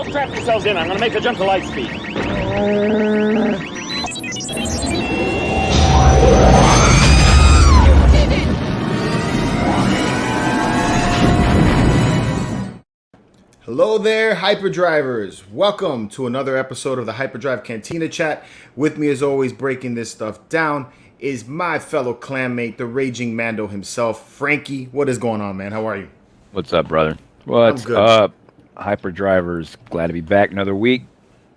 Strap yourselves in. I'm going to make a jump to light speed. Hello there, Hyperdrivers. Welcome to another episode of the Hyperdrive Cantina Chat. With me, as always, breaking this stuff down is my fellow clanmate, the Raging Mando himself, Frankie. What is going on, man? How are you? What's up, brother? What's up, Hyperdrivers? Glad to be back another week.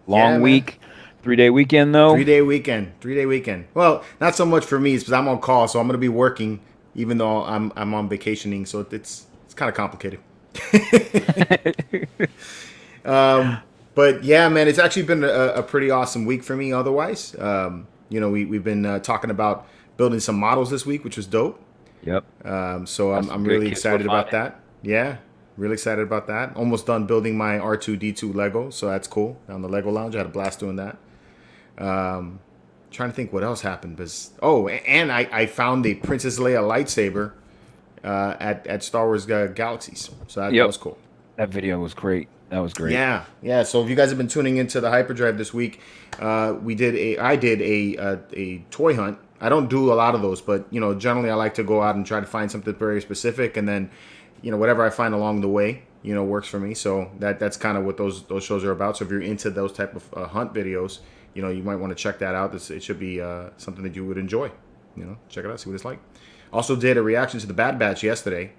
Long week. 3-day weekend, though. 3-day weekend. 3-day weekend. Well, not so much for me, because I'm on call, so I'm going to be working, even though I'm on vacationing, so it's kind of complicated. But yeah, man, it's actually been a pretty awesome week for me otherwise. We've been talking about building some models this week, which was dope. Yep. So I'm really excited about that. Yeah, really excited about that. Almost done building my R2-D2 Lego, so that's cool. On the Lego Lounge, I had a blast doing that. Trying to think what else happened. And I found a Princess Leia lightsaber at Star Wars Galaxies. So that was cool. That video was great. That was great. Yeah. So if you guys have been tuning into the Hyperdrive this week, I did a toy hunt. I don't do a lot of those, but generally I like to go out and try to find something very specific, and then whatever I find along the way, works for me. So that's kind of what those shows are about. So if you're into those type of hunt videos, you might want to check that out. It should be something that you would enjoy. Check it out, see what it's like. Also did a reaction to the Bad Batch yesterday.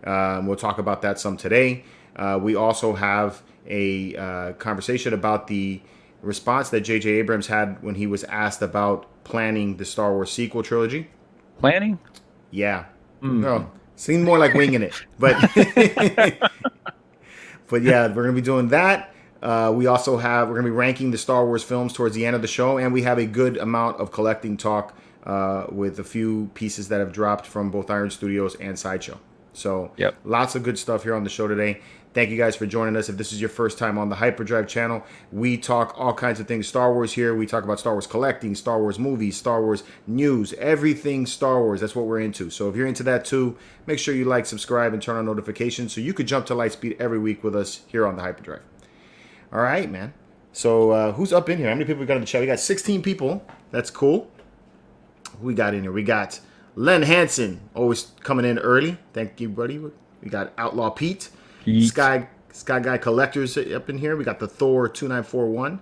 We'll talk about that some today. We also have a conversation about the response that JJ Abrams had when he was asked about planning the Star Wars sequel trilogy. Planning? Yeah. No, seemed more like winging it. But but yeah, we're going to be doing that. We're going to be ranking the Star Wars films towards the end of the show, and we have a good amount of collecting talk with a few pieces that have dropped from both Iron Studios and Sideshow. So lots of good stuff here on the show today. Thank you guys for joining us. If this is your first time on the Hyperdrive channel, we talk all kinds of things Star Wars here. We talk about Star Wars collecting, Star Wars movies, Star Wars news, everything Star Wars. That's what we're into. So if you're into that too, make sure you like, subscribe, and turn on notifications so you could jump to Lightspeed every week with us here on the Hyperdrive. All right, man. So who's up in here? How many people we got in the chat? We got 16 people. That's cool. Who we got in here? We got Len Hansen, always coming in early. Thank you, buddy. We got Outlaw Pete. Sky Guy Collectors up in here. We got the Thor 2941.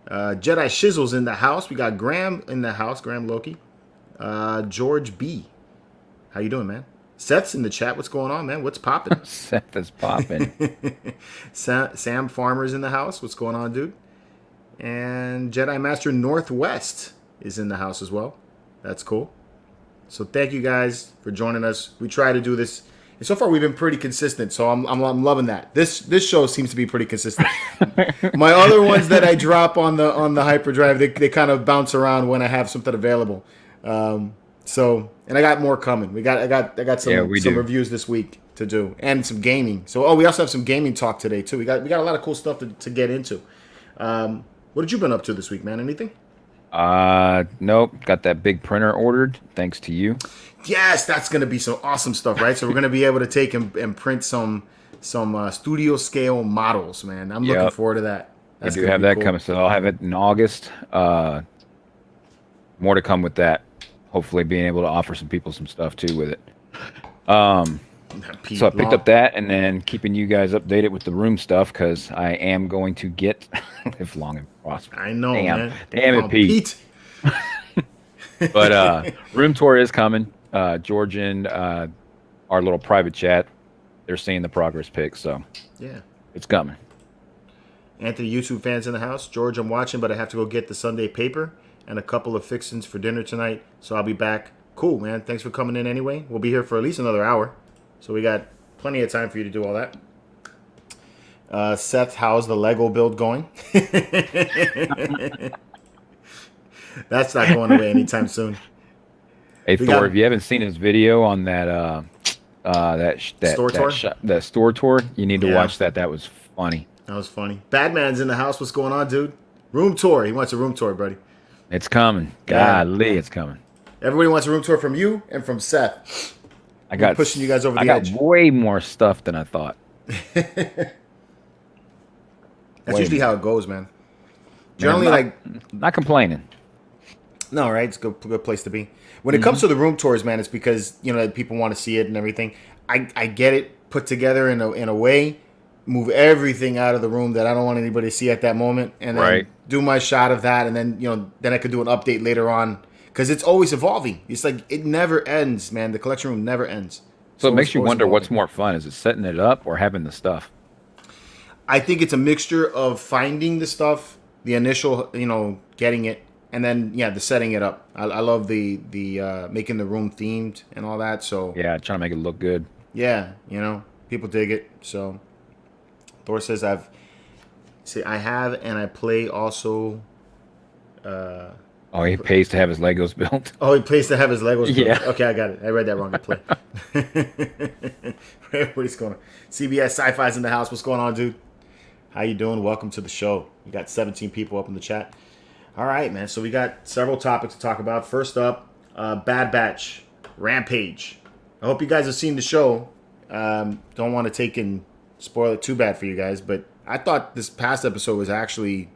Jedi Shizzle's in the house. We got Graham in the house. Graham Loki. George B. How you doing, man? Seth's in the chat. What's going on, man? What's popping? Seth is popping. Sam Farmer's in the house. What's going on, dude? And Jedi Master Northwest is in the house as well. That's cool. So thank you guys for joining us. We try to do this. And so far, we've been pretty consistent, so I'm loving that. This show seems to be pretty consistent. My other ones that I drop on the Hyperdrive, they kind of bounce around when I have something available. And I got more coming. I got some reviews this week to do, and some gaming. So we also have some gaming talk today too. We got a lot of cool stuff to get into. What have you been up to this week, man? Anything? Nope. Got that big printer ordered, thanks to you. Yes, that's going to be some awesome stuff, right? So we're going to be able to take and print some studio scale models, man. I'm looking forward to that. I do have that coming, so I'll have it in August. More to come with that. Hopefully being able to offer some people some stuff too with it. So I picked up that, and then keeping you guys updated with the room stuff, because I am going to get live long and prosper. I know, man. Damn it, Pete. But room tour is coming. George and our little private chat, they're seeing the progress pics, so yeah, it's coming. Anthony, YouTube fans in the house. George, I'm watching, but I have to go get the Sunday paper and a couple of fixings for dinner tonight, so I'll be back. Cool, man. Thanks for coming in anyway. We'll be here for at least another hour, so we got plenty of time for you to do all that. Seth, how's the Lego build going? That's not going away anytime soon. Hey, Thor, if you haven't seen his video on that store tour, you need to watch that. That was funny. That was funny. Badman's in the house. What's going on, dude? Room tour. He wants a room tour, buddy. It's coming. Golly, it's coming. Everybody wants a room tour from you and from Seth. I got pushing you guys over the edge. I got way more stuff than I thought. That's usually how it goes, man. Generally, not complaining. No, right? It's a good place to be. When it comes to the room tours, man, it's because people want to see it and everything. I get it put together in a way, move everything out of the room that I don't want anybody to see at that moment, and then do my shot of that, and then then I could do an update later on because it's always evolving. It's like it never ends, man. The collection room never ends. So it makes you wonder what's more fun: is it setting it up or having the stuff? I think it's a mixture of finding the stuff, the initial, getting it. And then, the setting it up. I love the making the room themed and all that. So yeah, trying to make it look good. Yeah, people dig it. So Thor says I have and I play also. He pays to have his Legos built. Oh, he pays to have his Legos built. Yeah. Okay, I got it. I read that wrong. I play. What's going on? CBS Sci-Fi's in the house. What's going on, dude? How you doing? Welcome to the show. We got 17 people up in the chat. All right, man. So we got several topics to talk about. First up, Bad Batch, Rampage. I hope you guys have seen the show. Don't want to take and spoil it too bad for you guys, but I thought this past episode was actually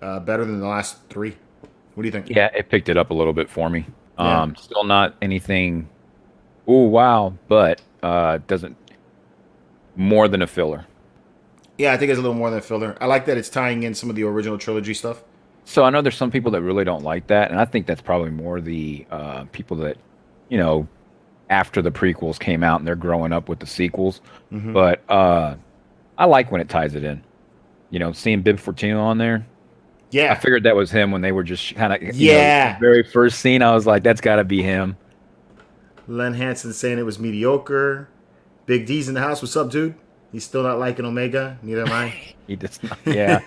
better than the last 3. What do you think? Yeah, it picked it up a little bit for me. Still not anything, ooh, wow, but doesn't more than a filler. Yeah, I think it's a little more than a filler. I like that it's tying in some of the original trilogy stuff. So I know there's some people that really don't like that, and I think that's probably more the people that, after the prequels came out and they're growing up with the sequels. Mm-hmm. But I like when it ties it in. Seeing Bib Fortuna on there. Yeah. I figured that was him when they were just kind of, the very first scene. I was like, that's got to be him. Len Hansen saying it was mediocre. Big D's in the house. What's up, dude? He's still not liking Omega. Neither am I. He does not. Yeah.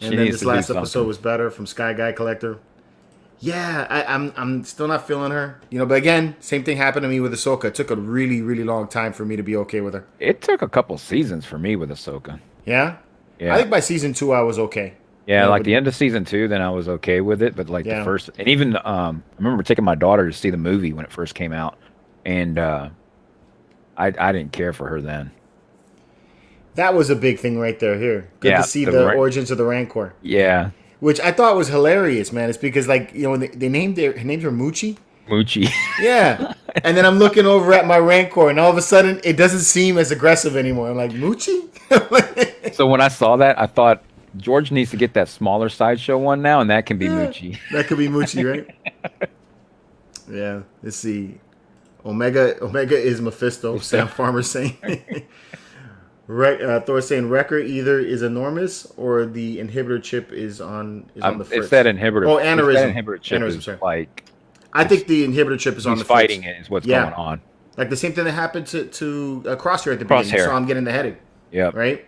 And then this last episode was better from Sky Guy Collector. Yeah, I'm still not feeling her. But again, same thing happened to me with Ahsoka. It took a really, really long time for me to be okay with her. It took a couple seasons for me with Ahsoka. Yeah? Yeah. I think by season 2 I was okay. Yeah, the end of season 2, then I was okay with it. But the first, and even I remember taking my daughter to see the movie when it first came out, and I didn't care for her then. That was a big thing right there. Good to see the origins of the Rancor. Yeah. Which I thought was hilarious, man. It's because, when they named her Moochie. Moochie. Yeah. And then I'm looking over at my Rancor, and all of a sudden, it doesn't seem as aggressive anymore. I'm like, Moochie? So when I saw that, I thought, George needs to get that smaller Sideshow one now, and that can be Moochie. That could be Moochie, right? Yeah. Let's see. Omega is Mephisto, Sam Farmer saying. Thor saying Wrecker either is enormous or the inhibitor chip is on the fritz. It's that inhibitor. Oh, aneurysm. That inhibitor chip is sorry. I think the inhibitor chip is on the fritz. He's fighting it is what's going on. Like the same thing that happened to Crosshair at the beginning. You saw him getting the headache. Yeah. Right?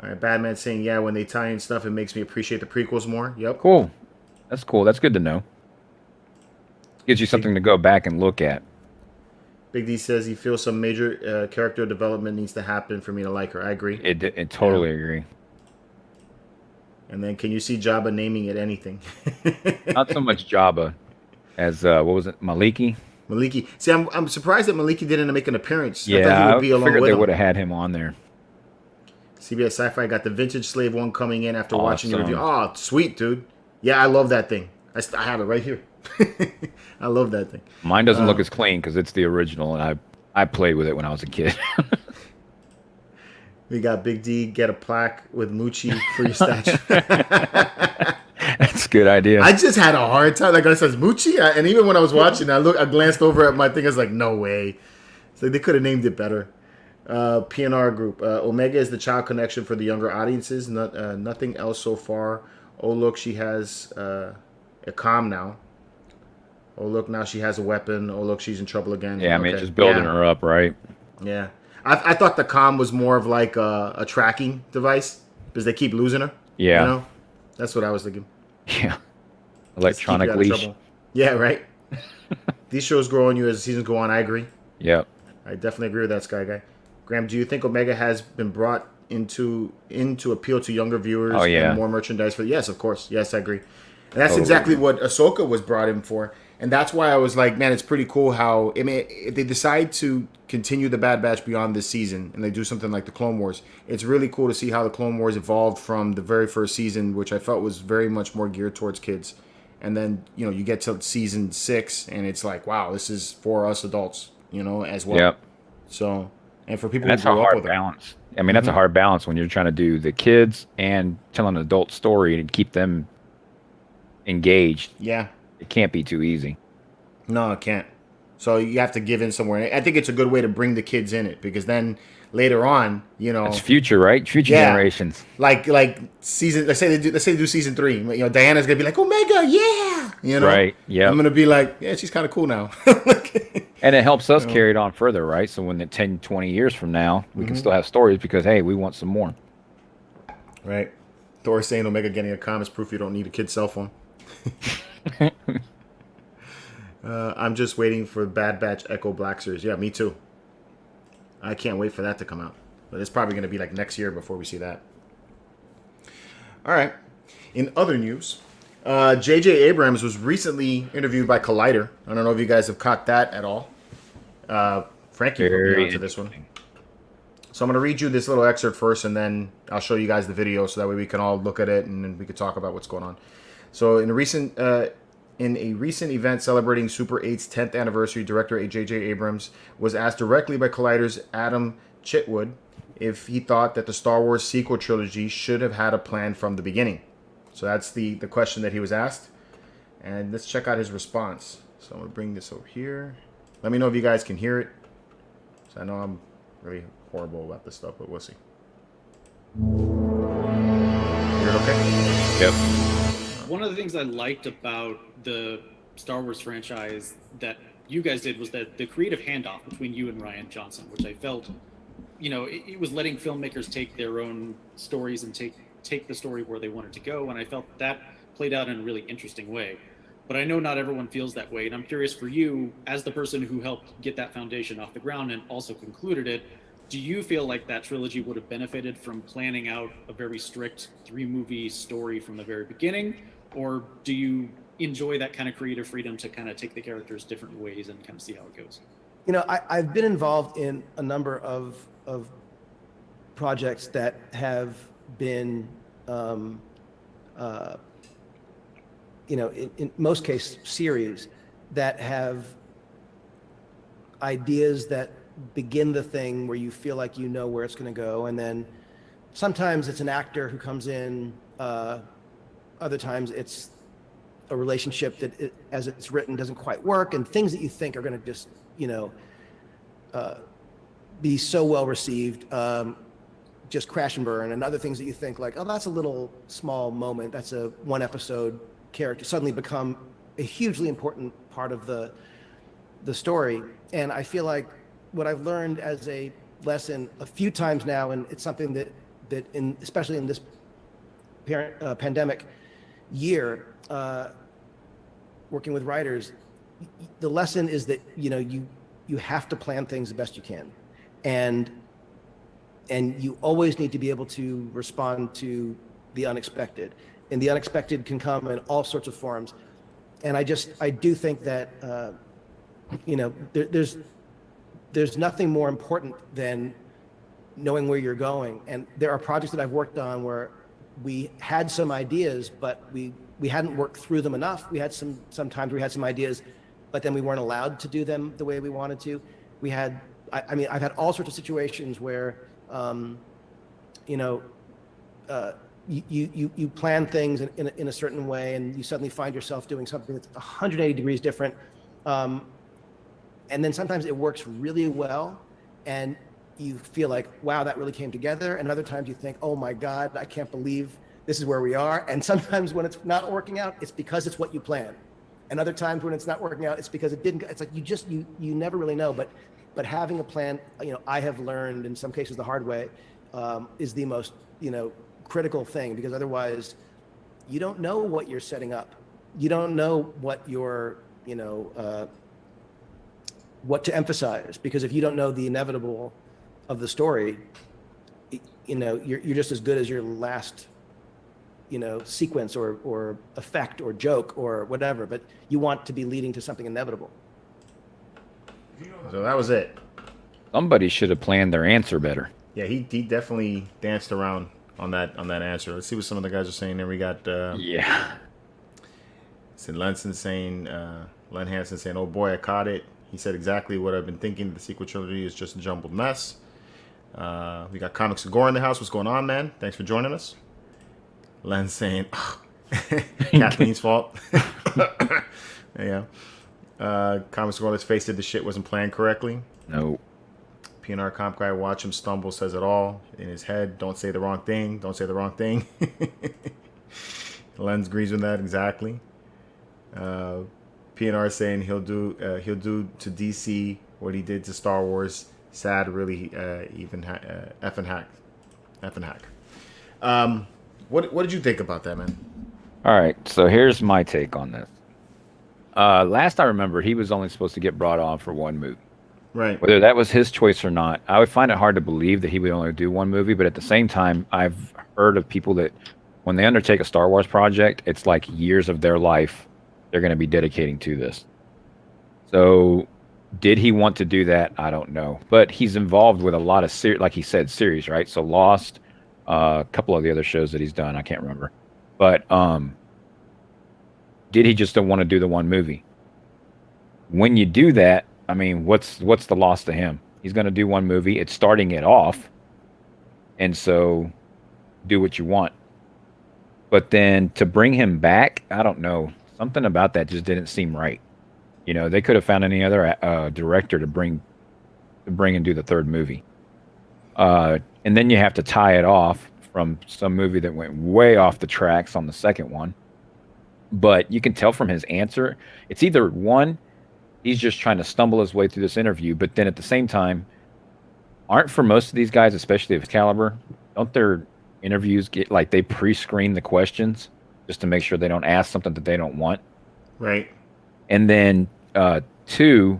All right, Badman saying, when they tie in stuff, it makes me appreciate the prequels more. Yep. Cool. That's cool. That's good to know. Gives you something to go back and look at. Big D says he feels some major character development needs to happen for me to like her. I agree. I totally agree. And then can you see Jabba naming it anything? Not so much Jabba as, what was it, Maliki? Maliki. See, I'm surprised that Maliki didn't make an appearance. Yeah, I thought he would be along figured with they him. would have had him on there. CBS Sci-Fi got the Vintage Slave one coming in after watching the review. Oh, sweet, dude. Yeah, I love that thing. I have it right here. I love that thing. Mine doesn't look as clean because it's the original, and I played with it when I was a kid. We got Big D, get a plaque with Moochie for your statue. That's a good idea. I just had a hard time. Like I said, Moochie, and even when I was watching, I glanced over at my thing. I was like, no way. It's like they could have named it better. PNR Group. Omega is the child connection for the younger audiences. Nothing else so far. Oh, look, she has a comm now. Oh, look, now she has a weapon. Oh, look, she's in trouble again. Yeah, I mean, just building her up, right? Yeah. I thought the comm was more of like a tracking device because they keep losing her. Yeah. That's what I was thinking. Yeah. Electronic leash. Yeah, right? These shows grow on you as the seasons go on. I agree. Yep. I definitely agree with that, Sky Guy. Graham, do you think Omega has been brought into appeal to younger viewers and more merchandise for? Yes, of course. Yes, I agree. And that's exactly what Ahsoka was brought in for. And that's why I was like, man, it's pretty cool how, I mean, if they decide to continue the Bad Batch beyond this season and they do something like the Clone Wars, it's really cool to see how the Clone Wars evolved from the very first season, which I felt was very much more geared towards kids. And then, you know, you get to season 6 and it's like, wow, this is for us adults, you know, as well. Yep. So, and for people And that's who a grew up hard with balance. I mean, that's a hard balance when you're trying to do the kids and tell an adult story and keep them engaged. Yeah. It can't be too easy. No, it can't. So you have to give in somewhere. I think it's a good way to bring the kids in it, because then later on, you know, It's future, right? Future generations. Like season. Let's say they do season 3. You know, Diana's gonna be like, Omega, yeah. You know, Right. Yeah. I'm gonna be like, yeah, she's kind of cool now. And it helps us carry it on further, right? So when the 10, 20 years from now, we can still have stories because, hey, we want some more. Right. Thor saying Omega getting a comm is proof you don't need a kid's cell phone. I'm just waiting for Bad Batch Echo Blacksters. Yeah, me too. I can't wait for that to come out. But it's probably going to be like next year before we see that. All right. In other news, JJ Abrams was recently interviewed by Collider. I don't know if you guys have caught that at all. Frankie put me onto this one. So I'm going to read you this little excerpt first, and then I'll show you guys the video so that way we can all look at it and then we can talk about what's going on. So in a recent event celebrating Super 8's 10th anniversary, director JJ Abrams was asked directly by Collider's Adam Chitwood if he thought that the Star Wars sequel trilogy should have had a plan from the beginning. So that's the question that he was asked. And let's check out his response. So I'm going to bring this over here. Let me know if you guys can hear it. So I know I'm really horrible about this stuff, but we'll see. Hear it okay? Yep. One of the things I liked about the Star Wars franchise that you guys did was that the creative handoff between you and Rian Johnson, which I felt, you know, it was letting filmmakers take their own stories and take the story where they wanted to go, and I felt that played out in a really interesting way. But I know not everyone feels that way, and I'm curious for you, as the person who helped get that foundation off the ground and also concluded it, do you feel like that trilogy would have benefited from planning out a very strict 3-movie story from the very beginning? Or do you enjoy that kind of creative freedom to kind of take the characters different ways and kind of see how it goes? You know, I've been involved in a number of projects that have been, you know, in most cases, series that have ideas that begin the thing where you feel like you know where it's going to go, and then sometimes it's an actor who comes in. Other times it's a relationship that, as it's written, doesn't quite work, and things that you think are going to just, you know, be so well received, just crash and burn, and other things that you think like, oh, that's a little small moment, that's a 1-episode character, suddenly become a hugely important part of the story. And I feel like what I've learned as a lesson a few times now, and it's something that especially in this pandemic year, working with writers, the lesson is that, you know, you have to plan things the best you can, and you always need to be able to respond to the unexpected, and the unexpected can come in all sorts of forms. And I do think that you know, there's nothing more important than knowing where you're going. And there are projects that I've worked on where we had some ideas, but we hadn't worked through them enough. We had sometimes we had some ideas, but then we weren't allowed to do them the way we wanted to. We had, I mean, I've had all sorts of situations where, you know, you plan things in a certain way, and you suddenly find yourself doing something that's 180 degrees different. And then sometimes it works really well, and you feel like, wow, that really came together. And other times you think, oh my God, I can't believe this is where we are. And sometimes when it's not working out, it's because it's what you planned. And other times when it's not working out, it's because it didn't. It's like you never really know. But having a plan, you know, I have learned in some cases the hard way, is the most, you know, critical thing, because otherwise you don't know what you're setting up. You don't know what you're, you know, what to emphasize, because if you don't know the inevitable of the story, you know, you're just as good as your last sequence or effect or joke or whatever, but you want to be leading to something inevitable. So that was it. Somebody should have planned their answer better. Yeah, he definitely danced around on that answer. Let's see what some of the guys are saying. There we got Sid Lenson saying, Len Hansen saying, "Oh boy, I caught it. He said exactly what I've been thinking. The sequel trilogy is just a jumbled mess." We got Comics Gore in the house. What's going on, man? Thanks for joining us. Len saying, Kathleen's fault. Yeah. Comics Gore, let's face it, the shit wasn't planned correctly. No. PNR Comp Guy, watch him stumble, says it all in his head. Don't say the wrong thing. Don't say the wrong thing. Len agrees with that exactly. PNR saying he'll do to DC what he did to Star Wars. Sad, really, effing hack. What did you think about that, man? All right, so here's my take on this. Last I remember, he was only supposed to get brought on for one movie. Right. Whether that was his choice or not, I would find it hard to believe that he would only do one movie. But at the same time, I've heard of people that when they undertake a Star Wars project, it's like years of their life they're going to be dedicating to this. So did he want to do that? I don't know. But he's involved with a lot of, like he said, series, right? So Lost, a couple of the other shows that he's done, I can't remember. But did he just don't want to do the one movie? When you do that, I mean, what's the loss to him? He's going to do one movie. It's starting it off. And so do what you want. But then to bring him back, I don't know. Something about that just didn't seem right. You know, they could have found any other director to bring and do the third movie. And then you have to tie it off from some movie that went way off the tracks on the second one. But you can tell from his answer, it's either one, he's just trying to stumble his way through this interview, but then at the same time, aren't for most of these guys, especially of his caliber, don't their interviews get like they pre-screen the questions just to make sure they don't ask something that they don't want? Right. And then two,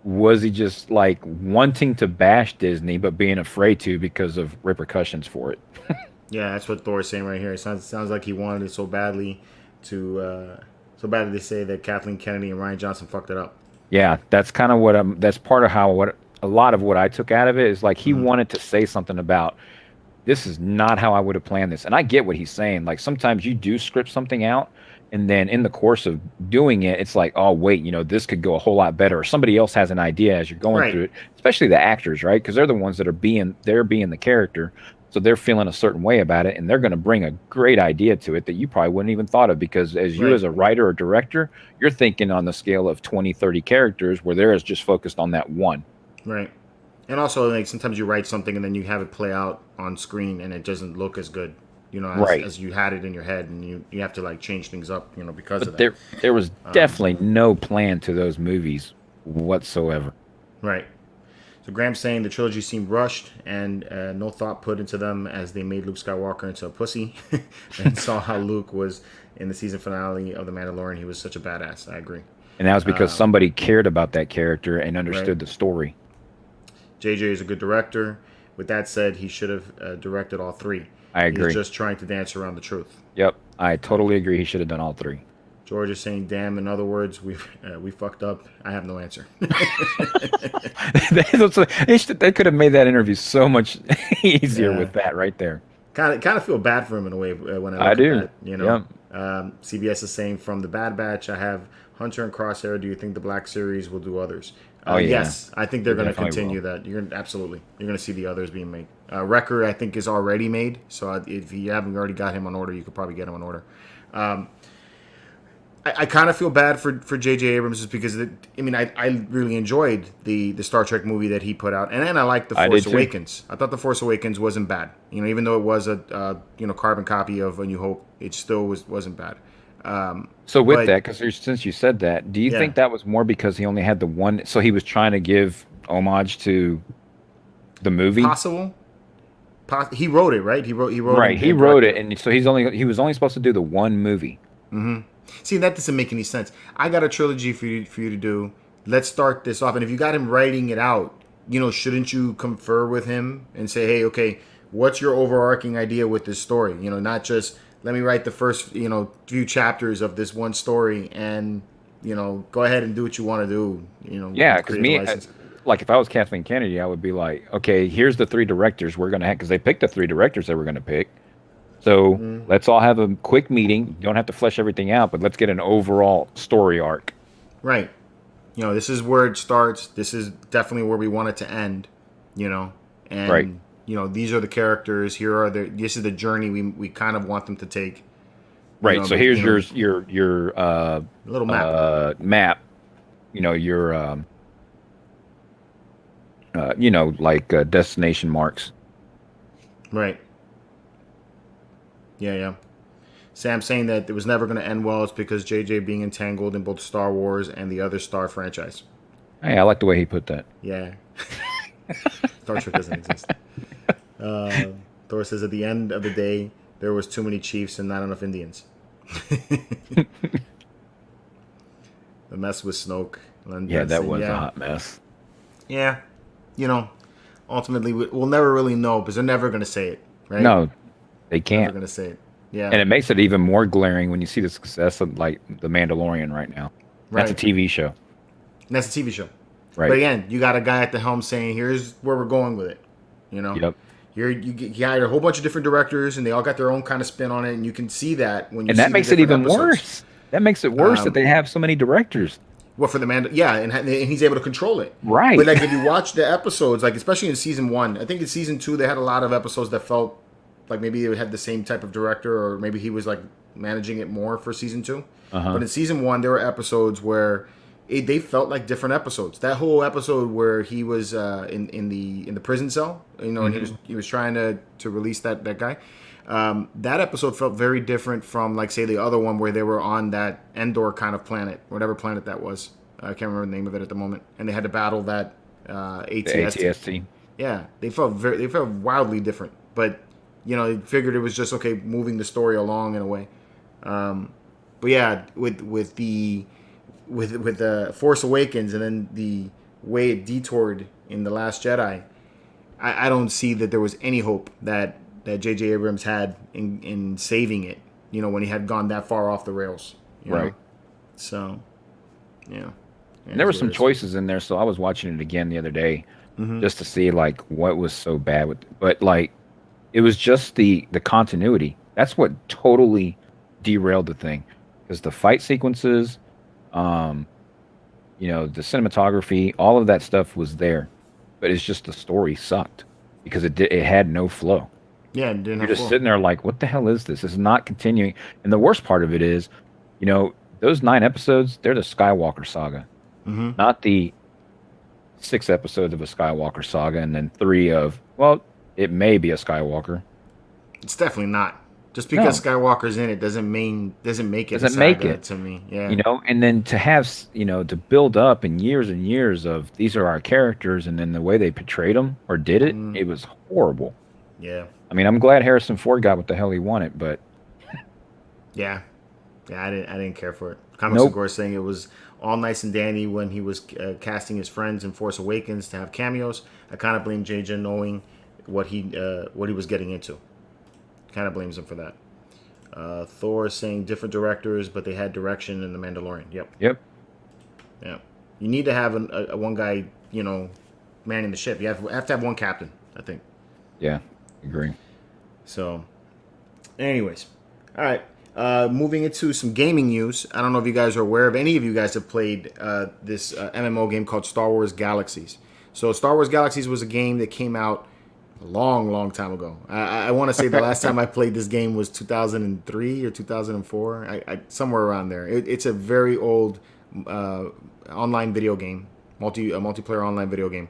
was he just like wanting to bash Disney but being afraid to because of repercussions for it? Yeah, that's what Thor's saying right here. It sounds like he wanted it so badly to say that Kathleen Kennedy and Ryan Johnson fucked it up. Yeah, that's kind of that's part of how a lot of what I took out of it is like he wanted to say something about this is not how I would have planned this. And I get what he's saying. Like sometimes you do script something out and then in the course of doing it, it's like, oh, wait, this could go a whole lot better. Or somebody else has an idea as you're going through it, especially the actors, right? Because they're the ones that are being the character. So they're feeling a certain way about it, and they're going to bring a great idea to it that you probably wouldn't even thought of because as you as a writer or director, you're thinking on the scale of 20, 30 characters where they're just focused on that one. Right. And also, like, sometimes you write something and then you have it play out on screen and it doesn't look as good, as you had it in your head, and you have to, like, change things up, because of that. There was definitely no plan to those movies whatsoever. Right. So Graham's saying the trilogy seemed rushed and no thought put into them as they made Luke Skywalker into a pussy and saw how Luke was in the season finale of The Mandalorian. He was such a badass. I agree. And that was because somebody cared about that character and understood the story. JJ is a good director. With that said, he should have directed all three. I agree. He's just trying to dance around the truth. Yep. I totally agree. He should have done all three. George is saying, damn, in other words, we fucked up. I have no answer. They could have made that interview so much easier with that right there. Kind of feel bad for him in a way when I look at that, CBS is saying, from the Bad Batch, I have Hunter and Crosshair. Do you think the Black Series will do others? Yes, I think they're going to continue that. You're going to see the others being made. Wrecker, I think, is already made. So if you haven't already got him on order, you could probably get him on order. I kind of feel bad for JJ Abrams just because I really enjoyed the Star Trek movie that he put out, and then I liked The Force Awakens. I thought The Force Awakens wasn't bad. Even though it was a carbon copy of A New Hope, it still wasn't bad. So with that, because since you said that, do you think that was more because he only had the one? So he was trying to give homage to the movie. Possible. He wrote it, right? He wrote. Right. He wrote it, and so he was only supposed to do the one movie. Mm-hmm. See, that doesn't make any sense. I got a trilogy for you to do. Let's start this off. And if you got him writing it out, shouldn't you confer with him and say, hey, okay, what's your overarching idea with this story? You know, not just let me write the first, few chapters of this one story and, go ahead and do what you want to do. Yeah, because creative me, license. like if I was Kathleen Kennedy, I would be like, okay, here's the 3 directors we're gonna have, because they picked the 3 directors they were gonna pick. So let's all have a quick meeting. You don't have to flesh everything out, but let's get an overall story arc. Right. This is where it starts. This is definitely where we want it to end. And Right. These are the characters. This is the journey we kind of want them to take. Right. So here's your little map. Map. Your destination marks. Right. Yeah. Sam saying that it was never going to end well. It's because JJ being entangled in both Star Wars and the other Star franchise. Hey, I like the way he put that. Yeah. Star Trek doesn't exist. Thor says at the end of the day, there was too many chiefs and not enough Indians. The mess with Snoke. Yeah, that was a hot mess. Yeah. Ultimately, we'll never really know because they're never going to say it, right? No, they can't. They're going to say it. Yeah. And it makes it even more glaring when you see the success of like The Mandalorian right now. That's a TV show. And that's a TV show. Right. But again, you got a guy at the helm saying, here's where we're going with it. Yep. You got a whole bunch of different directors, and they all got their own kind of spin on it, and you can see that when you. And see that makes it even episodes. worse. That makes it worse that they have so many directors. Well, for the and he's able to control it. Right. But like if you watch the episodes, like especially in season 1, I think in season 2 they had a lot of episodes that felt like maybe they had the same type of director, or maybe he was like managing it more for season 2. Uh-huh. But in season 1, there were episodes where they felt like different episodes. That whole episode where he was in the prison cell, and he was trying to release that guy. That episode felt very different from like say the other one where they were on that Endor kind of planet, whatever planet that was. I can't remember the name of it at the moment, and they had to battle that ATST. Yeah, they felt wildly different, but they figured it was just okay moving the story along in a way. But yeah, with the Force Awakens and then the way it detoured in The Last Jedi, I don't see that there was any hope that JJ Abrams had in saving it, when he had gone that far off the rails. Right. So, yeah. And there were some choices in there, so I was watching it again the other day just to see like what was so bad with it. But like it was just the continuity. That's what totally derailed the thing. Because the fight sequences, the cinematography, all of that stuff was there. But it's just the story sucked because it had no flow. Yeah, it didn't You're have just flow. sitting there like, what the hell is this? This is not continuing. And the worst part of it is, those 9 episodes, they're the Skywalker saga. Not the 6 episodes of a Skywalker saga and then 3 of, well, it may be a Skywalker. It's definitely not. Just because Skywalker's in it doesn't make it Doesn't a make saga it to me. Yeah. And then to have, to build up in years and years of these are our characters and then the way they portrayed them or did it, it was horrible. Yeah. I mean, I'm glad Harrison Ford got what the hell he wanted, but Yeah. Yeah, I didn't care for it. Comics of course saying it was all nice and dandy when he was casting his friends in Force Awakens to have cameos. I kind of blame JJ knowing what he was getting into. Kind of blames him for that. Thor is saying different directors, but they had direction in The Mandalorian. Yep. Yeah. You need to have a one guy, manning the ship. You have to have one captain, I think. yeah, agree. So, anyways, all right. Moving into some gaming news. I don't know if you guys are aware of any of you guys have played this MMO game called Star Wars Galaxies. So, Star Wars Galaxies was a game that came out a long time ago. I want to say the last time I played this game was 2003 or 2004, I somewhere around there. It's a very old online video game, multiplayer online video game.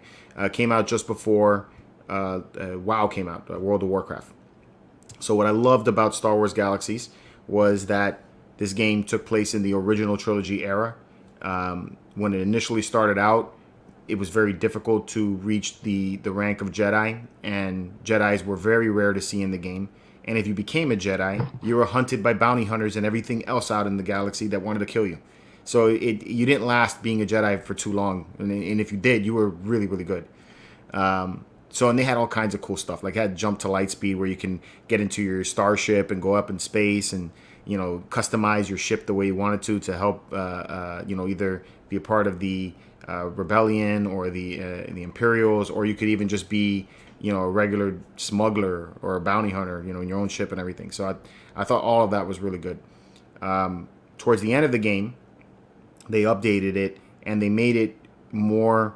Came out just before WoW came out, World of Warcraft. So what I loved about Star Wars Galaxies was that this game took place in the original trilogy era. When it initially started out, it was very difficult to reach the rank of Jedi, and Jedis were very rare to see in the game. And if you became a Jedi, you were hunted by bounty hunters and everything else out in the galaxy that wanted to kill you. So you didn't last being a Jedi for too long, and if you did, you were really, really good. and they had all kinds of cool stuff. Like, had jump to light speed where you can get into your starship and go up in space and, you know, customize your ship the way you wanted to help, you know, either be a part of the rebellion or the Imperials, or you could even just be, you know, a regular smuggler or a bounty hunter, you know, in your own ship and everything. So I thought all of that was really good. Towards the end of the game, they updated it and they made it more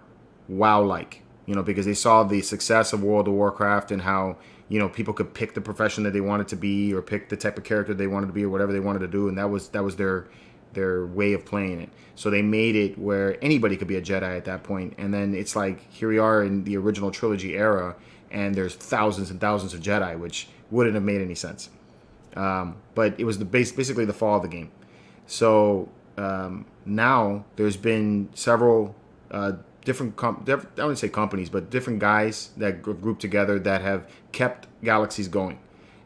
WoW-like, you know, because they saw the success of World of Warcraft and how, you know, people could pick the profession that they wanted to be or pick the type of character they wanted to be or whatever they wanted to do, and that was their way of playing it. So they made it where anybody could be a Jedi at that point, and then it's like here we are in the original trilogy era, and there's thousands and thousands of Jedi, which wouldn't have made any sense. But it was basically the fall of the game. So now there's been several different, I wouldn't say companies, but different guys that grouped together that have kept Galaxies going.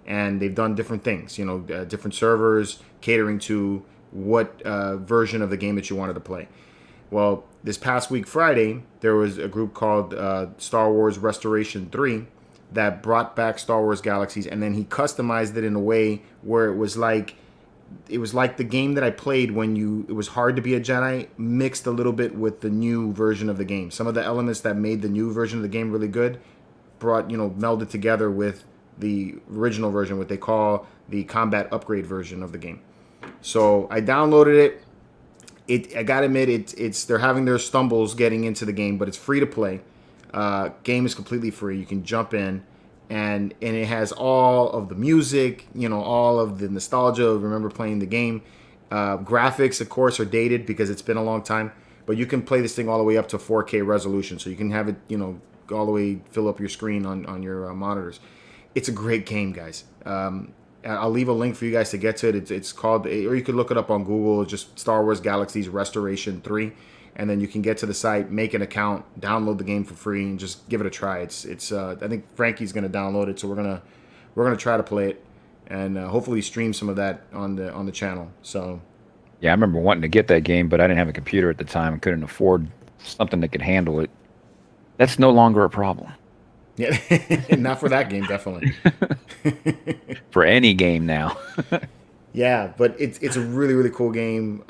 And they've done different things, you know, different servers catering to what version of the game that you wanted to play. Well, this past week, Friday, there was a group called Star Wars Restoration 3 that brought back Star Wars Galaxies, and then he customized it in a way where it was like the game that I played when it was hard to be a Jedi, mixed a little bit with the new version of the game. Some of the elements that made the new version of the game really good melded together with the original version, what they call the combat upgrade version of the game. So I downloaded it. I gotta admit, they're having their stumbles getting into the game, but it's free to play. Game is completely free. You can jump in, and it has all of the music, you know, all of the nostalgia of remember playing the game. Graphics, of course, are dated because it's been a long time, but you can play this thing all the way up to 4K resolution, so you can have it, you know, all the way fill up your screen on your monitors. It's a great game, guys. I'll leave a link for you guys to get to it. It's called, or you could look it up on Google, just Star Wars Galaxies Restoration 3. And then you can get to the site, make an account, download the game for free, and just give it a try. It's I think Frankie's gonna download it, so we're gonna try to play it, and hopefully stream some of that on the channel. So Yeah, I remember wanting to get that game, but I didn't have a computer at the time and couldn't afford something that could handle it. That's no longer a problem. yeah, not for that game, definitely. For any game now. Yeah, but it's a really, really cool game.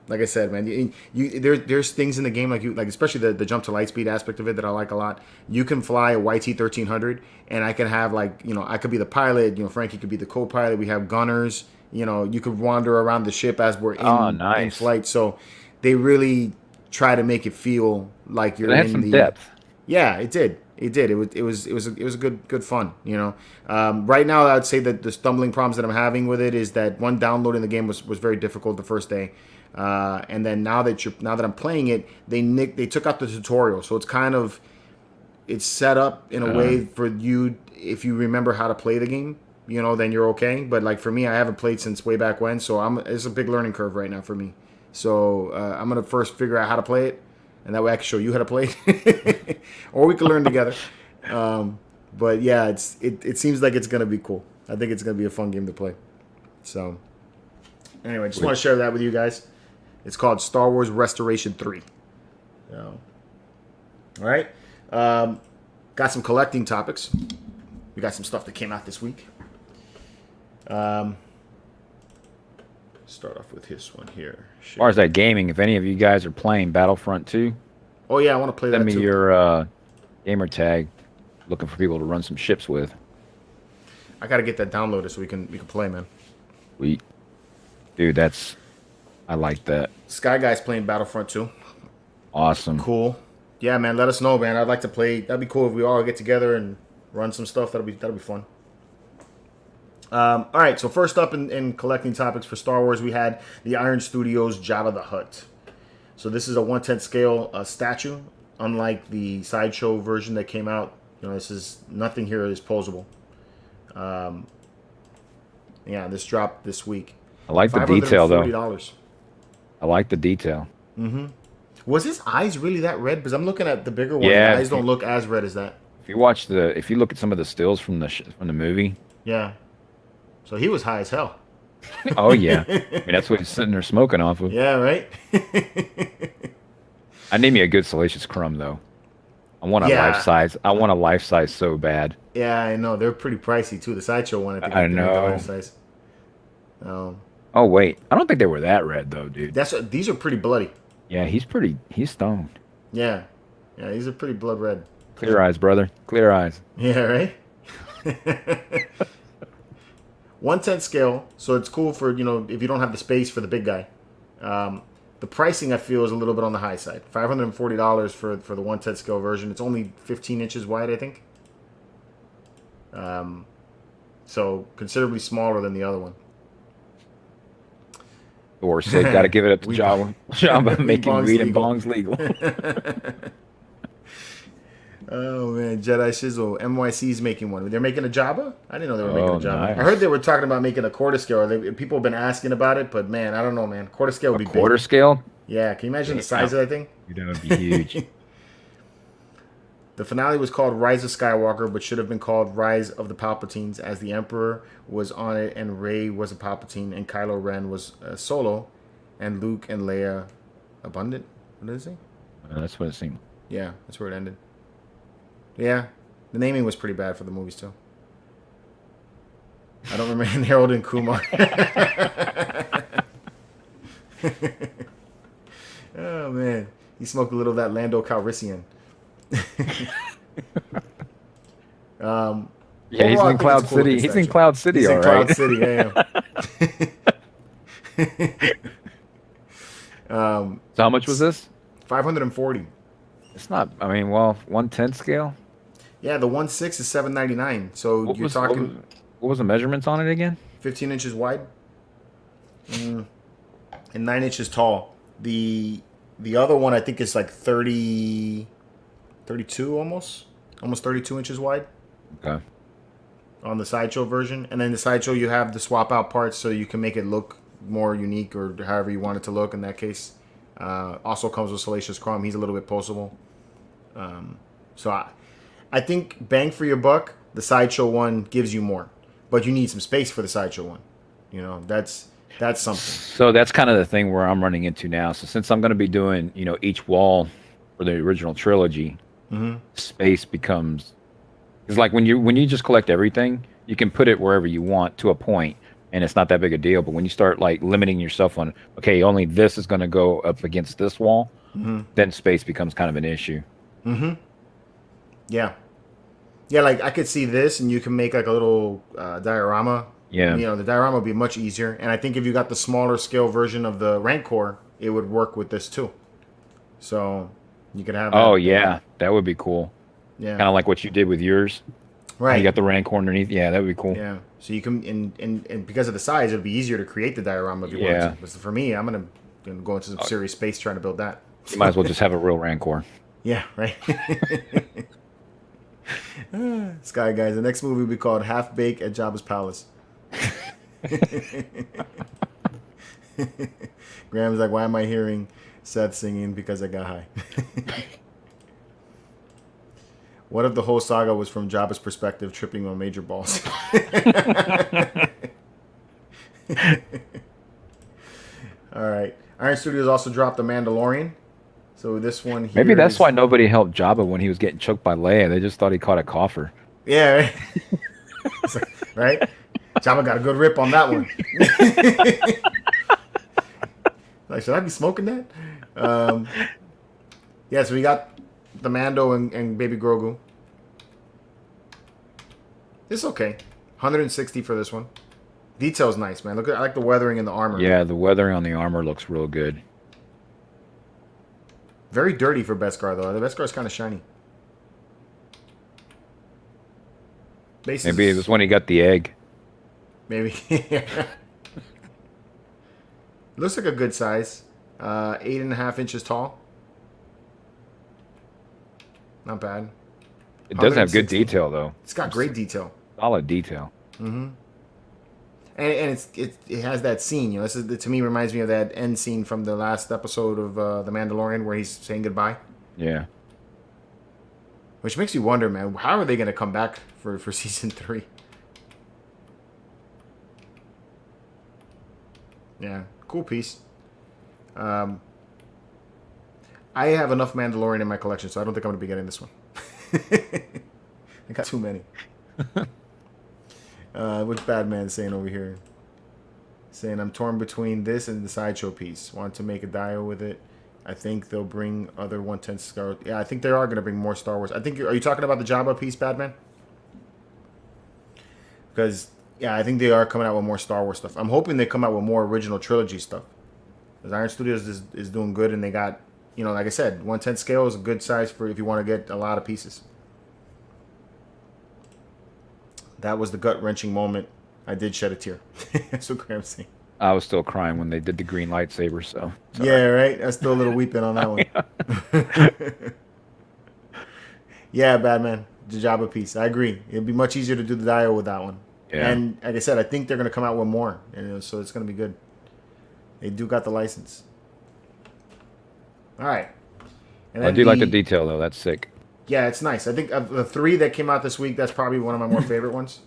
Like I said, man, there's things in the game like especially the jump to light speed aspect of it that I like a lot. You can fly a YT-1300, and I can have, like, you know, I could be the pilot. You know, Frankie could be the co-pilot. We have gunners. You know, you could wander around the ship as we're in flight. So they really try to make it feel like you're in the depth. Yeah, it did. It did. It was a good fun. You know, right now I'd say that the stumbling problems that I'm having with it is that one, downloading the game was very difficult the first day, and then now that I'm playing it, they took out the tutorial, so it's set up in a way for you, if you remember how to play the game, you know, then you're okay. But like for me, I haven't played since way back when, so it's a big learning curve right now for me. So I'm gonna first figure out how to play it, and that way I can show you how to play it, or we can learn together. But yeah, it seems like it's gonna be cool. I think it's gonna be a fun game to play. So anyway, just want to share that with you guys. It's called Star Wars Restoration 3. So, all right, got some collecting topics. We got some stuff that came out this week. Start off with this one here. As far as that gaming, if any of you guys are playing Battlefront 2, oh yeah, I want to play that too. Send me your gamer tag. Looking for people to run some ships with. I gotta get that downloaded so we can play, man. Sweet, dude. I like that. Sky Guy's playing Battlefront 2. Awesome. Cool. Yeah, man. Let us know, man. I'd like to play. That'd be cool if we all get together and run some stuff. That'll be fun. All right. So first up in collecting topics for Star Wars, we had the Iron Studios Jabba the Hutt. So this is a 1/10 scale statue. Unlike the Sideshow version that came out, you know, nothing here is posable. Yeah, this dropped this week. I like the detail though. $540. I like the detail. Mm-hmm. Was his eyes really that red? Because I'm looking at the bigger one. Yeah, the eyes don't look as red as that. If you look at some of the stills from the movie. Yeah. So he was high as hell. Oh yeah. I mean, that's what he's sitting there smoking off of. Yeah, right. I need me a good Salacious Crumb though. I want a Yeah. life size. I want a life size so bad. Yeah, I know. They're pretty pricey too. The Sideshow one, I think, I they make the know. life size. Oh wait, I don't think they were that red though, dude. These are pretty bloody. Yeah, he's stoned. Yeah, yeah, these are pretty blood red. Clear eyes, brother. Clear eyes. Yeah, right. 1/10 scale, so it's cool for if you don't have the space for the big guy. The pricing I feel is a little bit on the high side. $540 for the 1/10 scale version. It's only 15 inches wide, I think. So considerably smaller than the other one. Or said, gotta give it up to Jabba making Bongs weed and legal. bongs legal. Oh man, Jedi Shizzle. NYC's making one. They're making a Jabba? I didn't know they were making a Jabba. Nice. I heard they were talking about making a quarter scale. People have been asking about it, but man, I don't know, man. Quarter scale would be Quarter big. scale? Yeah, can you imagine the size of that thing? That would be huge. The finale was called Rise of Skywalker, but should have been called Rise of the Palpatines, as the Emperor was on it, and Rey was a Palpatine, and Kylo Ren was Solo, and Luke and Leia abundant. What did it say? That's what it seemed. Yeah, that's where it ended. Yeah, the naming was pretty bad for the movies too. I don't remember Harold and Kumar. Oh man, he smoked a little of that Lando Calrissian. Yeah, he's overall, I in think Cloud it's a cool looking City. He's in statue. Cloud City, He's all in right. Cloud City, yeah. So how much was this? 540. It's not. I mean, well, 1/10 scale. Yeah, the 1/6 is $7.99. So What you're was, talking what was the measurements on it again? 15 inches wide, and 9 inches tall. The other one I think is like 32 almost 32 inches wide Okay. on the Sideshow version. And then the Sideshow you have the swap out parts so you can make it look more unique or however you want it to look in that case. Also comes with Salacious Crumb. He's a little bit postable. So I think bang for your buck, the Sideshow one gives you more. But you need some space for the Sideshow one. That's something. So that's kind of the thing where I'm running into now. So since I'm going to be doing, each wall for the original trilogy, space becomes. It's like when you just collect everything, you can put it wherever you want to a point, and it's not that big a deal. But when you start like limiting yourself on, okay, only this is going to go up against this wall, then space becomes kind of an issue. Yeah. Yeah, like I could see this, and you can make like a little diorama. Yeah. The diorama would be much easier. And I think if you got the smaller scale version of the Rancor, it would work with this too. So you could have. Oh yeah, that would be cool. Yeah. Kind of like what you did with yours. Right. You got the Rancor underneath. Yeah, that would be cool. Yeah. So you can, and because of the size, it'd be easier to create the diorama if you Yeah. wanted to. But for me, I'm gonna go into some serious space trying to build that. You might as well just have a real Rancor. Yeah. Right. Sky guys. The next movie will be called Half Bake at Jabba's Palace. Graham's like, why am I hearing Seth singing? Because I got high. What if the whole saga was from Jabba's perspective, tripping on major balls? All right. Iron Studios also dropped The Mandalorian. So this one here. Maybe that's is- why nobody helped Jabba when he was getting choked by Leia. They just thought he caught a cougher. Yeah, right? It's like, right? Jabba got a good rip on that one. Like, should I be smoking that? Yeah, so we got the Mando and Baby Grogu. It's okay. 160 for this one. Detail's nice, man. I like the weathering in the armor. Yeah, the weathering on the armor looks real good. Very dirty for Beskar, though. The Beskar's kind of shiny. Base Maybe it is- was when he got the egg. Maybe. Looks like a good size. 8.5 inches tall. Not bad. It does have good 160. detail, though. It's got great detail. Solid detail. And it has that scene. This is, to me, reminds me of that end scene from the last episode of The Mandalorian where he's saying goodbye. Yeah. Which makes you wonder, man, how are they going to come back for season 3? Yeah, cool piece. I have enough Mandalorian in my collection, so I don't think I'm going to be getting this one. I got too many. What's Batman saying over here? Saying, I'm torn between this and the Sideshow piece. Want to make a dio with it. I think they'll bring other 110 Star. Yeah, I think they are going to bring more Star Wars. I think. Are you talking about the Jabba piece, Batman? Because, yeah, I think they are coming out with more Star Wars stuff. I'm hoping they come out with more original trilogy stuff. Because Iron Studios is doing good, and they got, you know, like I said, 110 scale is a good size for if you want to get a lot of pieces. That was the gut-wrenching moment. I did shed a tear. That's what Graham's saying. I was still crying when they did the green lightsaber, so. Sorry. Yeah, right? That's still a little weeping on that one. Yeah, Batman. The Jabba piece. I agree. It'd be much easier to do the dio with that one. Yeah. And like I said, I think they're going to come out with more. And so it's going to be good. They do got the license. All right. And I do like the detail, though. That's sick. Yeah, it's nice. I think of the 3 that came out this week, that's probably one of my more favorite ones.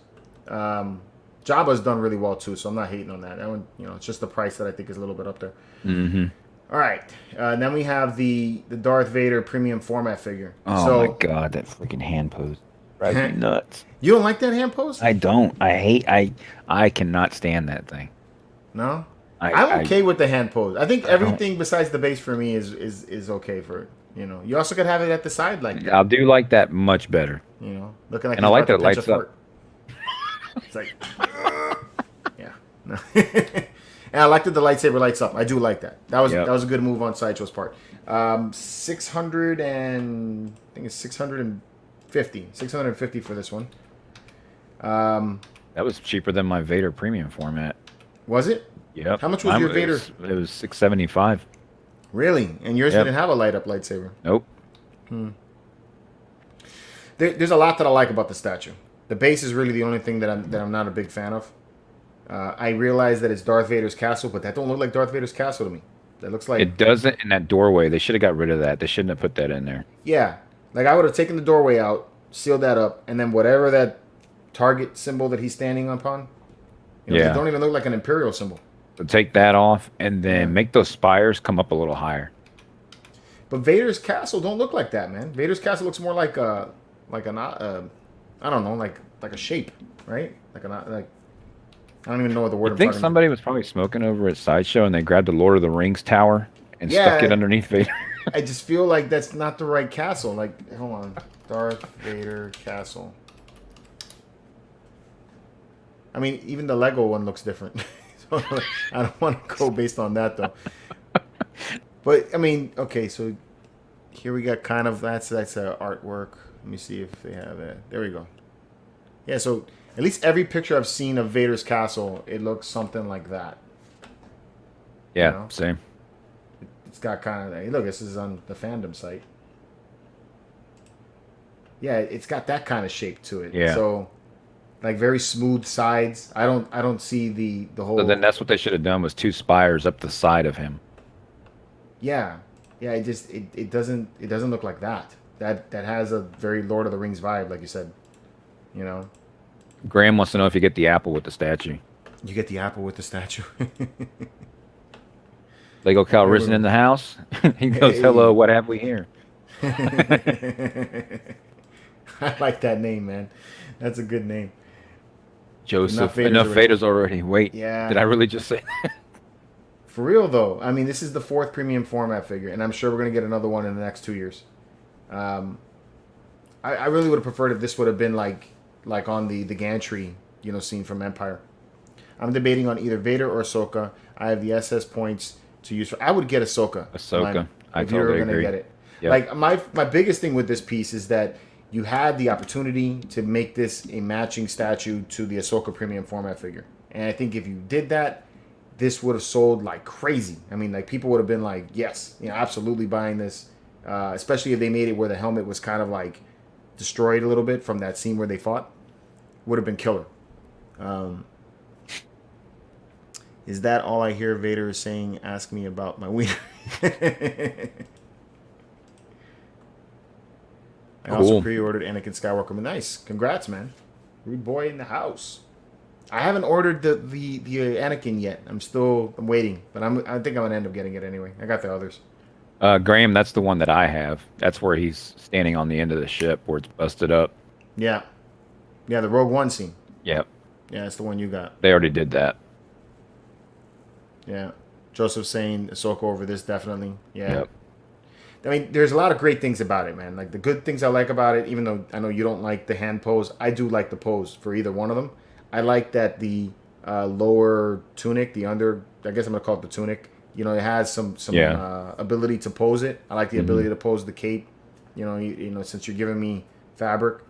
Jabba's done really well too, so I'm not hating on that. That one, you know, it's just the price that I think is a little bit up there. Mm-hmm. All right, then we have the Darth Vader premium format figure. Oh my god, that freaking hand pose drives me nuts. You don't like that hand pose? I don't. I cannot stand that thing. No, I'm okay with the hand pose. I think everything besides the base for me is okay for it. You know, you also could have it at the side like that. I do like that much better. You know, looking like. And I like that it lights up. It's like, yeah. No. And I like that the lightsaber lights up. I do like that. That was a good move on Sideshow's part. 600 and I think it's 650 for this one. That was cheaper than my Vader premium format. Was it? Yep. How much was your Vader? It was $675. Really? And yours didn't have a light up lightsaber? Nope. There's a lot that I like about the statue. The base is really the only thing that I'm not a big fan of. I realize that it's Darth Vader's castle, but that don't look like Darth Vader's castle to me. That looks like... It doesn't in that doorway. They should have got rid of that. They shouldn't have put that in there. Yeah. Like, I would have taken the doorway out, sealed that up, and then whatever that target symbol that he's standing upon, they don't even look like an Imperial symbol. So take that off, and then make those spires come up a little higher. But Vader's castle don't look like that, man. Vader's castle looks more like I don't know, like a shape, right? I don't even know what the word. I think somebody was probably smoking over at Sideshow, and they grabbed the Lord of the Rings tower and stuck it underneath Vader. I just feel like that's not the right castle. Like, hold on, Darth Vader castle. I mean, even the Lego one looks different. So I don't want to go based on that though. But I mean, okay, so here we got kind of that's artwork. Let me see if they have it. There we go. Yeah, so at least every picture I've seen of Vader's castle, it looks something like that. Yeah, you know? Same. It's got kind of look. This is on the fandom site. Yeah, it's got that kind of shape to it. Yeah. So, like very smooth sides. I don't see the whole. So then that's what they should have done was 2 spires up the side of him. Yeah, yeah. It doesn't look like that. That has a very Lord of the Rings vibe, like you said. You know. Graham wants to know if you get the apple with the statue. You get the apple with the statue. Lego Calrissian in the house. He goes, "Hello, what have we here?" I like that name, man. That's a good name. Joseph. Enough Vader's already. Wait. Yeah. Did I really just say that? For real, though. I mean, this is the 4th premium format figure, and I'm sure we're going to get another one in the next 2 years. I really would have preferred if this would have been like on the gantry, scene from Empire. I'm debating on either Vader or Ahsoka. I have the SS points to use for. I would get Ahsoka. I if you were totally gonna agree. get it. Yep. Like my biggest thing with this piece is that you had the opportunity to make this a matching statue to the Ahsoka premium format figure, and I think if you did that, this would have sold like crazy. I mean, like people would have been like, yes, absolutely buying this. Especially if they made it where the helmet was kind of like destroyed a little bit from that scene where they fought, would have been killer. Is that all I hear Vader is saying? Ask me about my wiener. I also pre-ordered Anakin Skywalker. Nice. Congrats, man. Rude boy in the house. I haven't ordered the Anakin yet. I'm waiting, but I think I'm gonna end up getting it anyway. I got the others. Graham, that's the one that I have. That's where he's standing on the end of the ship where it's busted up. Yeah. Yeah, the Rogue One scene. Yep. Yeah, that's the one you got. They already did that. Yeah. Joseph saying Ahsoka over this, definitely. Yeah. Yep. I mean, there's a lot of great things about it, man. Like, the good things I like about it, even though I know you don't like the hand pose, I do like the pose for either one of them. I like that the lower tunic, I guess I'm going to call it the tunic, you know, it has some ability to pose it. I like the ability to pose the cape, you know, since you're giving me fabric.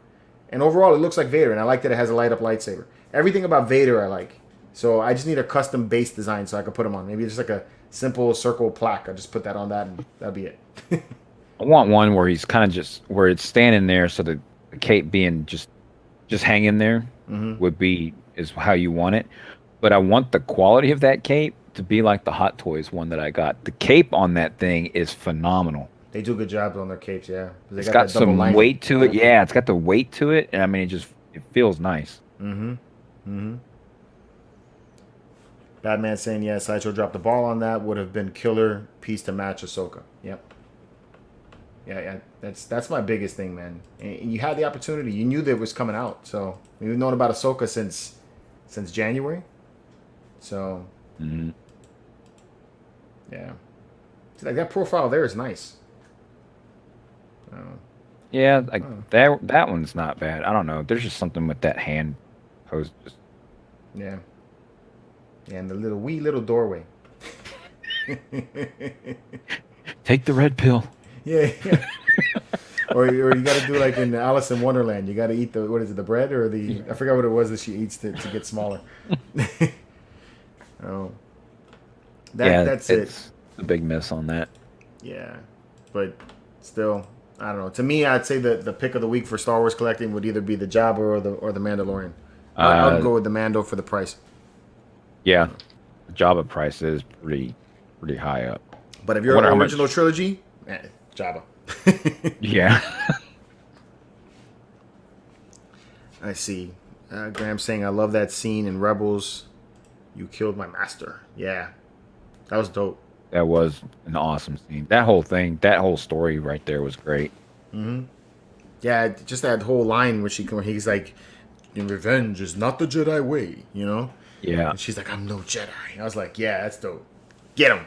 And overall, it looks like Vader, and I like that it has a light-up lightsaber. Everything about Vader I like. So I just need a custom base design so I can put them on. Maybe just like a simple circle plaque. I just put that on that, and that'd be it. I want one where he's kind of just where it's standing there, so the cape being just hanging there is how you want it. But I want the quality of that cape to be like the Hot Toys one that I got. The cape on that thing is phenomenal. They do a good job on their capes, yeah. It's got some weight to it. Yeah, it's got the weight to it, and I mean, it feels nice. Batman saying, yeah, Sideshow dropped the ball on that. Would have been killer piece to match Ahsoka. Yep. Yeah. That's my biggest thing, man. And you had the opportunity. You knew that it was coming out. So we've known about Ahsoka since January. So yeah. Like, that profile there is nice. Yeah, that one's not bad. I don't know. There's just something with that hand pose. Yeah. And the wee little doorway. Take the red pill. Yeah. or you got to do like in Alice in Wonderland. You got to eat the bread or I forgot what it was that she eats to get smaller. That's it. It's a big miss on that. Yeah, but still, I don't know. To me, I'd say the pick of the week for Star Wars collecting would either be the Jabba or the Mandalorian. I would go with the Mando for the price. Yeah, the Jabba price is pretty high up. But if you're an original trilogy, Jabba. Yeah. I see. Graham saying, I love that scene in Rebels. You killed my master. Yeah, that was dope. That was an awesome scene. That whole thing, that whole story right there was great. Yeah, just that whole line where he's like, revenge is not the Jedi way, you know? Yeah. And she's like, I'm no Jedi. I was like, yeah, that's dope. Get him.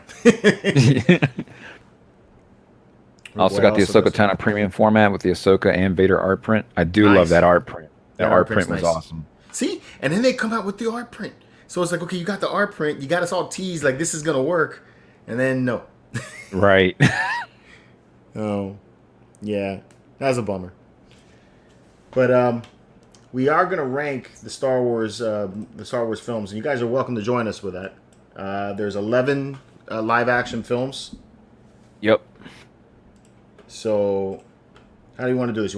Also got the Ahsoka Tano premium format with the Ahsoka and Vader art print. I do love that art print. That art print was awesome. See? And then they come out with the art print. So it's like, okay, you got the art print. You got us all teased like this is going to work. And then no. Right. Oh, yeah. That's a bummer. But we are going to rank the Star Wars films. And you guys are welcome to join us with that. There's 11 live action films. Yep. So, how do you want to do this?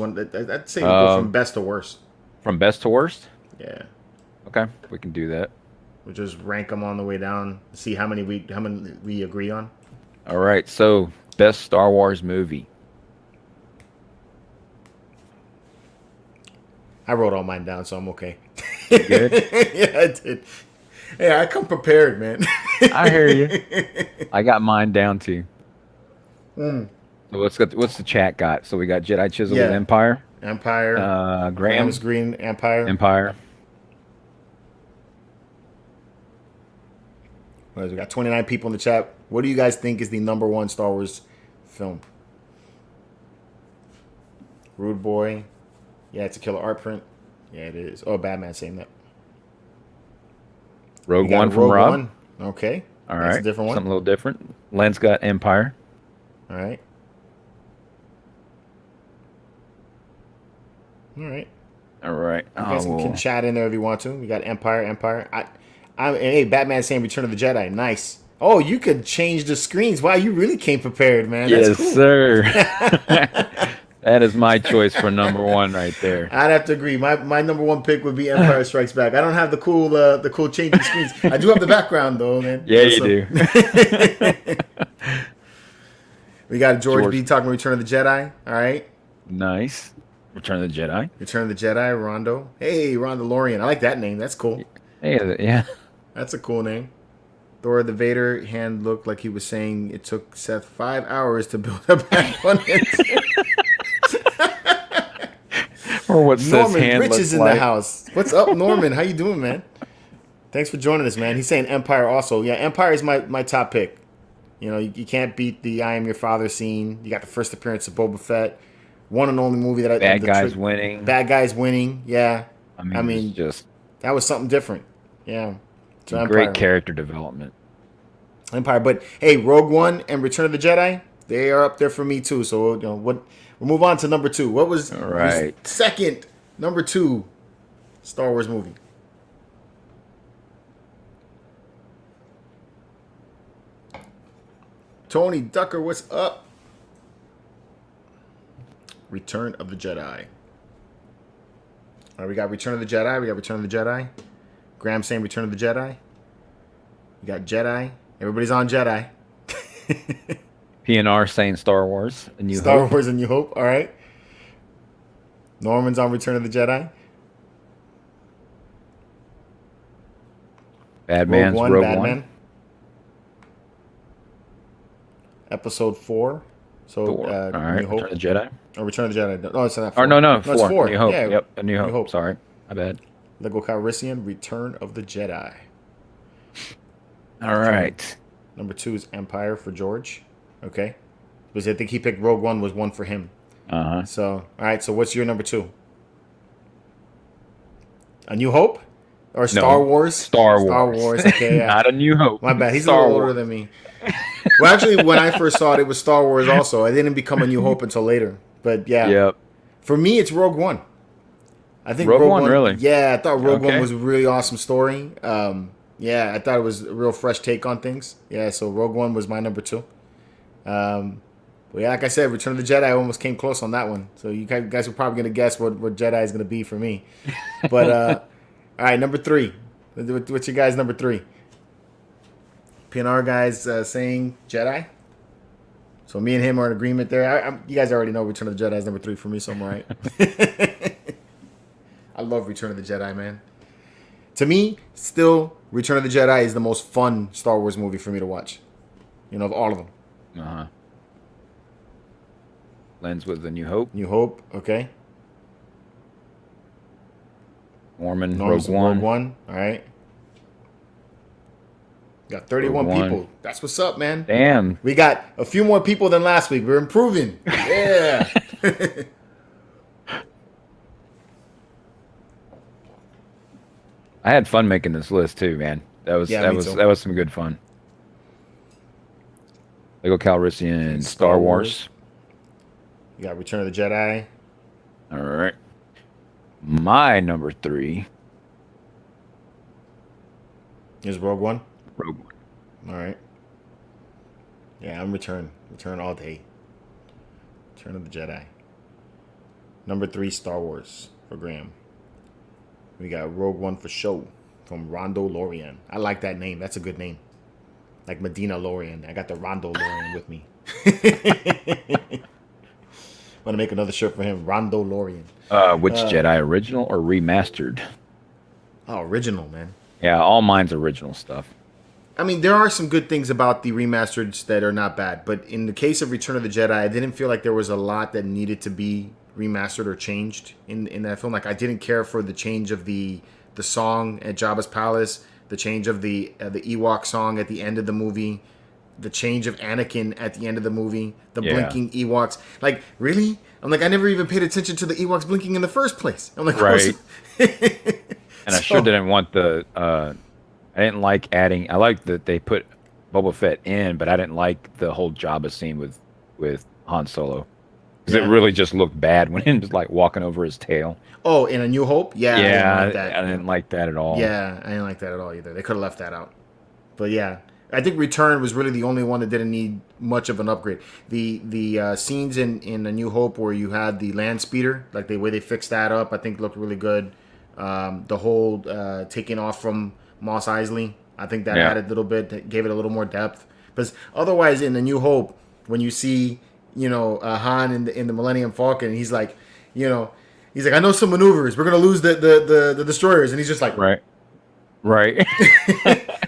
I'd say we go from best to worst. From best to worst? Yeah. Okay, we can do that. We'll just rank them on the way down. See how many we agree on. All right. So, best Star Wars movie. I wrote all mine down, so I'm okay. You good? Yeah, I did. Hey, I come prepared, man. I hear you. I got mine down too. So what's the chat got? So we got Jedi Chisel with Empire. Graham's Green Empire. We got 29 people in the chat. What do you guys think is the number one Star Wars film? Rude Boy. Yeah, it's a killer art print. Yeah, it is. Oh, Batman saying that. Rogue One from Rob. One. Okay. All That's right. a different one. Something a little different. Len's got Empire. All right. All right. You guys can chat in there if you want to. We got Empire. Hey, Batman saying Return of the Jedi. Nice. Oh, you could change the screens. Wow, you really came prepared, man. That's yes, cool. Sir. That is my choice for number one right there. I'd have to agree. My number one pick would be Empire Strikes Back. I don't have the cool changing screens. I do have the background though, man. Yeah, you do. We got George B talking Return of the Jedi. All right. Nice. Return of the Jedi. Return of the Jedi. Rondo. Hey, Rondalorian. I like that name. That's cool. Hey, yeah. That's a cool name. Thor the Vader hand looked like he was saying it took Seth 5 hours to build a back on it. Or what Seth's Norman hand Rich looks is in like. the house. What's up, Norman? How you doing, man? Thanks for joining us, man. He's saying Empire also. Yeah, Empire is my top pick. You know, you can't beat the I Am Your Father scene. You got the first appearance of Boba Fett. One and only movie that Bad guys winning. Bad guys winning. Yeah. I mean, it's just that was something different. Yeah. So great character development. Empire, but hey, Rogue One and Return of the Jedi, they are up there for me too. So we'll move on to number 2. What was your second number 2 Star Wars movie? Tony Ducker, what's up? Return of the Jedi. All right, we got Return of the Jedi. We got Return of the Jedi. Graham saying Return of the Jedi. We got Jedi. Everybody's on Jedi. PNR saying Star Wars. Star Wars and New Hope. All right. Norman's on Return of the Jedi. Badman's Rogue One. Episode 4. So, all right. New Hope. Return of the Jedi. Oh, Return of the Jedi. No, it's not 4. Or no, it's 4. 4. New Hope. Yeah, Yep, A New Hope. New Hope. Sorry, my bad. Lego Calrissian, Return of the Jedi. All right. Number 2 is Empire for George. Okay. Because I think he picked Rogue One was 1 for him. Uh-huh. So, all right. So, what's your number 2? A New Hope? Or Star Wars? Star Wars. Star Wars. Okay. Yeah. Not A New Hope. My bad. He's Star a little Wars. older than me. Well, actually, when I first saw it, it was Star Wars also. I didn't become A New Hope until later. But yeah. Yep. For me, it's Rogue One. I think Rogue One, really? Yeah, I thought Rogue One Okay. was a really awesome story. Yeah, I thought it was a real fresh take on things. Yeah, so Rogue One was my number 2. But yeah, like I said, Return of the Jedi almost came close on that one. So you guys are probably going to guess what Jedi is going to be for me. But, all right, number 3. What's your guys' number 3? PNR guys saying Jedi. So me and him are in agreement there. You guys already know Return of the Jedi is number 3 for me, so I'm all right. I love Return of the Jedi, man. To me, still, Return of the Jedi is the most fun Star Wars movie for me to watch. You know, of all of them. Uh-huh. Lens with The New Hope. New Hope, okay. Norman, Norman's Rogue One. Rogue One, all right. Got 31 Rogue One. people. That's what's up, man. Damn. We got a few more people than last week. We're improving. Yeah. I had fun making this list too, man. That was some good fun. Lego Calrissian, Star Wars. You got Return of the Jedi. All right. My number 3 is Rogue One. Rogue One. All right. Yeah, I'm Return. Return all day. Return of the Jedi. Number 3, Star Wars for Graham. We got Rogue One for show from Rondo Lorian. I like that name. That's a good name. Like Medina Lorian. I got the Rondo Lorian with me. Want to make another shirt for him. Rondo Lorian. Which Jedi, original or remastered? Oh, original, man. Yeah, all mine's original stuff. I mean, there are some good things about the remasters that are not bad, but in the case of Return of the Jedi, I didn't feel like there was a lot that needed to be remastered or changed in that film. Like, I didn't care for the change of the song at Jabba's palace, the change of the Ewok song at the end of the movie, the change of Anakin at the end of the movie, the blinking Ewoks. Like, really? I'm like, I never even paid attention to the Ewoks blinking in the first place. I'm like, right. And I sure didn't want the. I didn't like adding. I liked that they put Boba Fett in, but I didn't like the whole Jabba scene with Han Solo because it really just looked bad when he was like walking over his tail. Oh, in A New Hope, I didn't like that at all. Yeah, I didn't like that at all either. They could have left that out. But yeah, I think Return was really the only one that didn't need much of an upgrade. The scenes in A New Hope where you had the land speeder, like the way they fixed that up, I think looked really good. The whole taking off from Mos Eisley, I think that added a little bit, that gave it a little more depth. Because otherwise, in A New Hope, when you see, Han in the Millennium Falcon, he's like, I know some maneuvers. We're gonna lose the destroyers, and he's just like, right.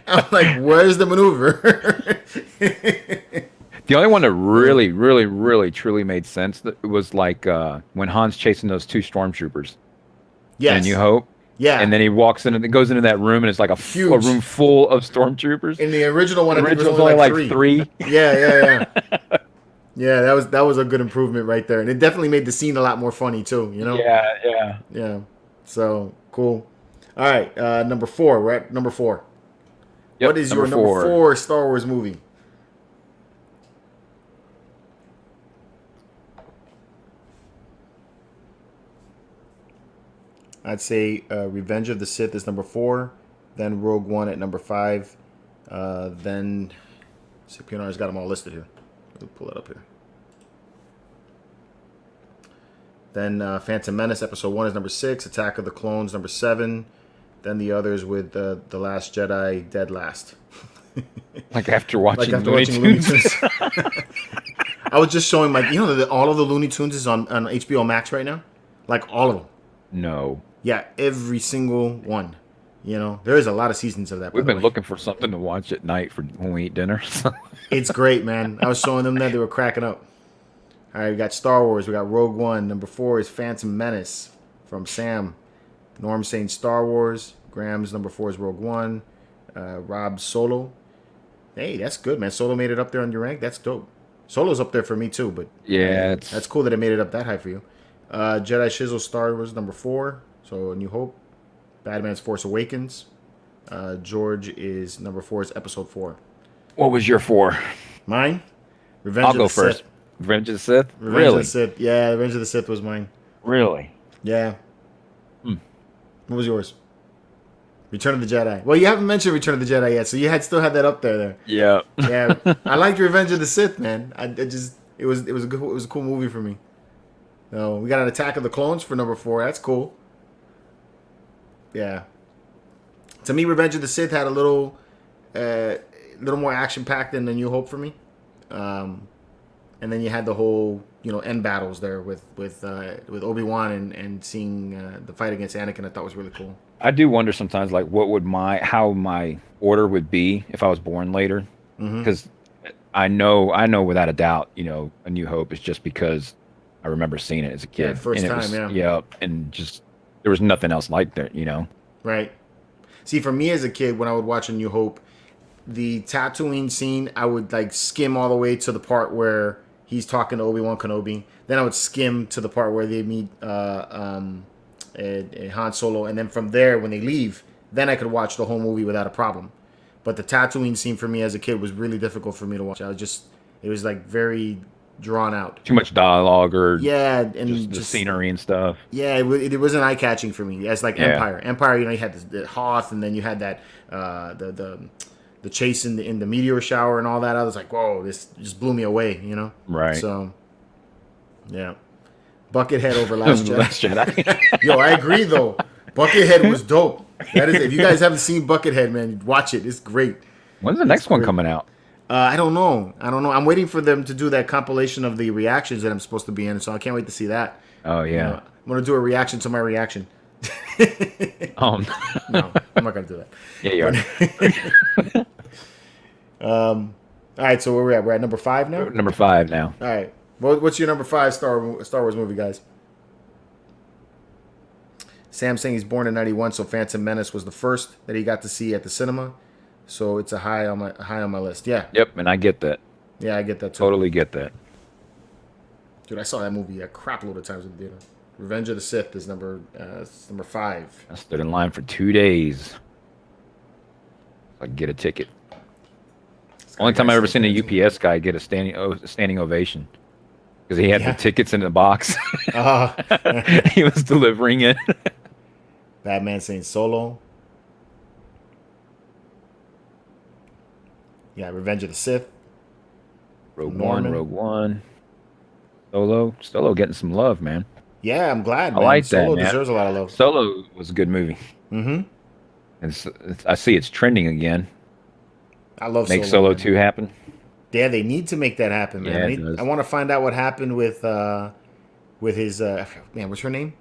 I'm like, where's the maneuver? The only one that really, really, really, truly made sense that was like when Han's chasing those two stormtroopers in A Yes. New Hope. Yeah. And then he walks in and goes into that room and it's like a Huge. room full of stormtroopers. In the original one, The I think it was original's only like like three. three. Yeah. Yeah, that was a good improvement right there, and it definitely made the scene a lot more funny too. You know. Yeah. So cool. All right, number 4. We're at number 4. Yep, What is your number 4 Star Wars movie? I'd say Revenge of the Sith is number 4, then Rogue One at number 5, then CPNR's got them all listed here. Let me pull it up here. Then Phantom Menace Episode 1 is number 6, Attack of the Clones number 7, then the others with The Last Jedi dead last. Like after watching, Looney Tunes. I was just showing all of the Looney Tunes is on HBO Max right now, like all of them. No. Yeah, every single one. You know, there is a lot of seasons of that. We've been looking for something to watch at night for when we eat dinner. It's great, man. I was showing them that they were cracking up. All right, we got Star Wars. We got Rogue One. Number 4 is Phantom Menace from Sam. Norm saying Star Wars. Graham's number 4 is Rogue One. Rob Solo. Hey, that's good, man. Solo made it up there on your rank. That's dope. Solo's up there for me too, but yeah, that's cool that it made it up that high for you. Jedi Shizzle Star Wars number 4. So A New Hope. Batman's Force Awakens. George is number 4 is Episode 4. What was your 4? Mine? Revenge I'll of go the first. Sith. Revenge of the Sith? Revenge Really? of the Sith. Yeah, Revenge of the Sith was mine. Really? Yeah. What was yours? Return of the Jedi. Well, you haven't mentioned Return of the Jedi yet, so you still had that up there. Yeah. Yeah, I liked Revenge of the Sith, man. It was a cool movie for me. So we got an Attack of the Clones for number 4. That's cool. Yeah. To me, Revenge of the Sith had a little more action packed than The New Hope for me. And then you had the whole end battles there with Obi-Wan and seeing the fight against Anakin. I thought was really cool. I do wonder sometimes, like, how my order would be if I was born later, because I know without a doubt, A New Hope is just because I remember seeing it as a kid. Yeah, first time, yeah. Yeah, and just there was nothing else like that, Right. See, for me as a kid, when I would watch A New Hope, the Tatooine scene, I would like skim all the way to the part where he's talking to Obi-Wan Kenobi. Then I would skim to the part where they meet Han Solo, and then from there, when they leave, then I could watch the whole movie without a problem. But the Tatooine scene for me as a kid was really difficult for me to watch. It was like very drawn out. Too much dialogue or and just the scenery and stuff. Yeah, it wasn't eye catching for me. It's like Yeah. Empire, you had the Hoth, and then you had that the chase in the meteor shower and all that. I was like, whoa, this just blew me away, Right. So, yeah. Buckethead over Last Jedi. Last Jedi. Yo, I agree though. Buckethead was dope. That is, if you guys haven't seen Buckethead, man, watch it. It's great. When's the next one coming out? I don't know. I'm waiting for them to do that compilation of the reactions that I'm supposed to be in, so I can't wait to see that. Oh yeah. I'm gonna do a reaction to my reaction. Oh No, I'm not gonna do that. yeah, you are. All right, so where we're at? We're at number 5 now. Number 5 now. All right. What's your number 5 Star Wars movie, guys? Sam saying he's born in '91, so Phantom Menace was the first that he got to see at the cinema. So it's a high on my list. Yeah. Yep, and I get that. Yeah, I get that too. Totally get that. Dude, I saw that movie a crap load of times in the theater. Revenge of the Sith is number 5. I stood in line for 2 days. So I could get a ticket. Only time I ever seen a UPS guy get a standing ovation because he had the tickets in the box. He was delivering it. Batman saying Solo. Yeah, Revenge of the Sith. Rogue One. Solo getting some love, man. Yeah, I'm glad. I like that, Solo man. deserves a lot of love. Solo was a good movie. Mm-hmm. And I see it's trending again. I love Make Solo 2 happen. Yeah, they need to make that happen, man. Yeah, I want to find out what happened with his man. What's her name?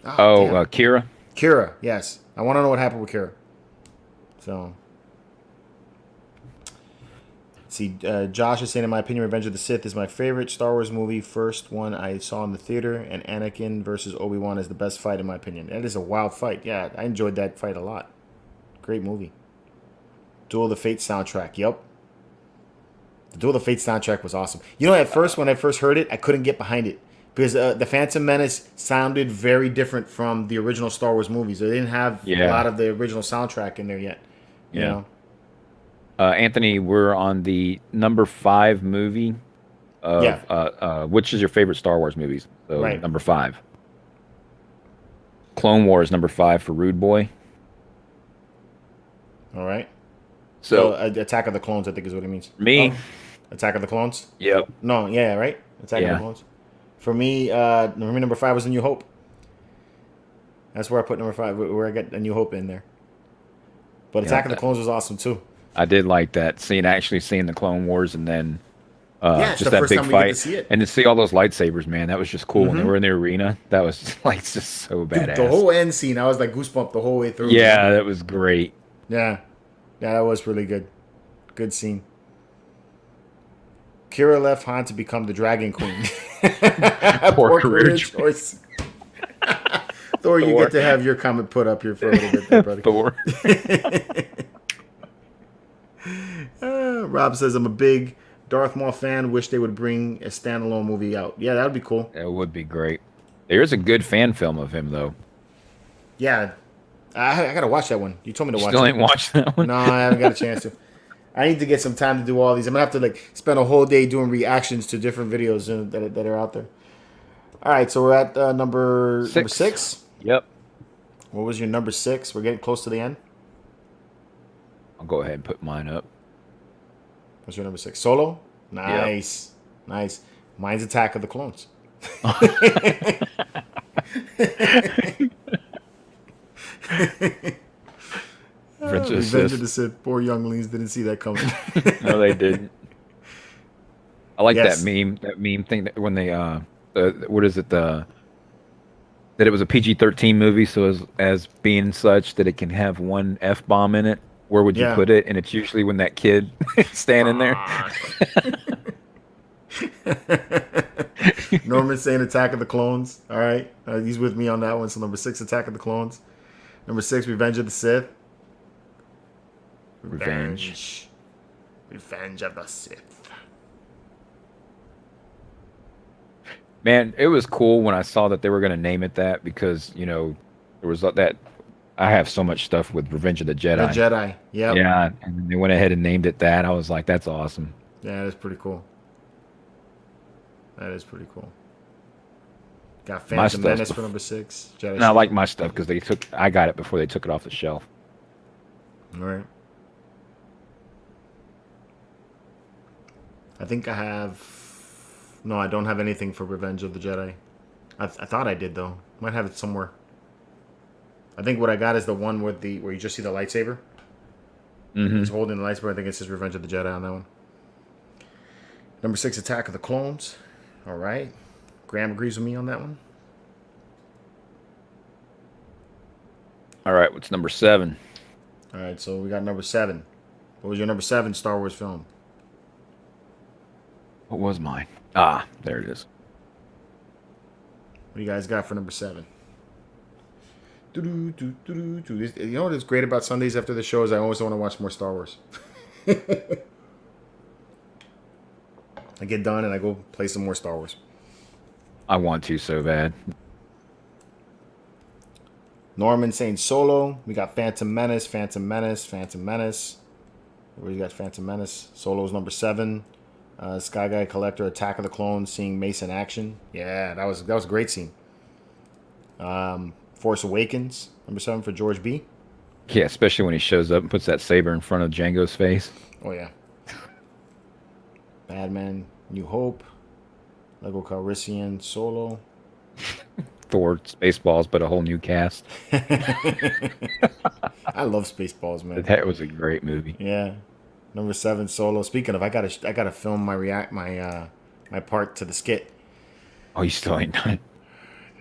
Kira. Kira. Yes, I want to know what happened with Kira. So, see, Josh is saying, in my opinion, Revenge of the Sith is my favorite Star Wars movie. First one I saw in the theater, and Anakin versus Obi-Wan is the best fight in my opinion. That is a wild fight. Yeah, I enjoyed that fight a lot. Great movie. Duel of the Fates soundtrack. Yep. The Duel of the Fates soundtrack was awesome. You know, at first, when I first heard it, I couldn't get behind it. Because the Phantom Menace sounded very different from the original Star Wars movies. They didn't have a lot of the original soundtrack in there yet. You know? Anthony, we're on the number 5 movie. Which is your favorite Star Wars movies? So number 5. Clone Wars, number 5 for Rude Boy. All right. So Attack of the Clones, I think is what it means. Me? Oh, Attack of the Clones? Yep. No, yeah, right? Attack of the Clones. For me, number 5 was A New Hope. That's where I put number 5, where I got A New Hope in there. But Attack of the Clones was awesome too. I did like that seeing the Clone Wars, and then just the that first big time we get to fight, see it. and to see all those lightsabers, man, that was just cool. When they were in the arena, that was like just so badass. The whole end scene, I was like goosebumped the whole way through. Yeah, that was great. Yeah, that was really good. Good scene. Kira left Han to become the Dragon Queen. Poor career choice. Thor, you get to have your comment put up here for a little bit there, buddy. Thor. Rob says, I'm a big Darth Maul fan. Wish they would bring a standalone movie out. Yeah, that would be cool. It would be great. There's a good fan film of him, though. Yeah. I got to watch that one. You told me to watch it. Still ain't watched that one? No, I haven't got a chance to. I need to get some time to do all these. I'm going to have to spend a whole day doing reactions to different videos that are out there. All right, so we're at number 6. Yep. What was your number 6? We're getting close to the end. I'll go ahead and put mine up. What's your number 6? Solo? Nice. Yep. Nice. Mine's Attack of the Clones. Revenge of the Sith. Poor younglings didn't see that coming. No, they didn't. I like that meme thing that when they what is it, that it was a PG-13 movie, so as being such that it can have one F-bomb in it. Where would you put it? And it's usually when that kid is standing there. Norman's saying Attack of the Clones. All right. He's with me on that one. So number 6, Attack of the Clones. Number 6, Revenge of the Sith. Revenge of the Sith. Man, it was cool when I saw that they were going to name it that, because, there was that. I have so much stuff with Revenge of the Jedi. The Jedi, yeah. Yeah, and they went ahead and named it that. I was like, that's awesome. Yeah, that's pretty cool. That is pretty cool. Got Phantom Menace for number 6. Jedi. And I like my stuff because I got it before they took it off the shelf. All right. I think I have. No, I don't have anything for Revenge of the Jedi. I thought I did though. Might have it somewhere. I think what I got is the one where you just see the lightsaber. Mm-hmm. He's holding the lightsaber. I think it says Revenge of the Jedi on that one. Number 6, Attack of the Clones. All right. Graham agrees with me on that one. All right. What's number 7? All right. So we got number 7. What was your number 7 Star Wars film? What was mine? Ah, there it is. What do you guys got for number 7? You know what's great about Sundays after the show is I always want to watch more Star Wars. I get done and I go play some more Star Wars. I want to so bad. Norman saying Solo. We got Phantom Menace. Where you got Phantom Menace? Solo's number 7. Sky Guy Collector, Attack of the Clones, seeing Mace in action. Yeah, that was a great scene. Force Awakens, number 7 for George B. Yeah, especially when he shows up and puts that saber in front of Django's face. Oh, yeah. Batman, New Hope, Lego Calrissian, Solo. Thor, Spaceballs, but a whole new cast. I love Spaceballs, man. That was a great movie. Yeah. Number 7, Solo. Speaking of, I gotta film my part to the skit. Oh, you still ain't done?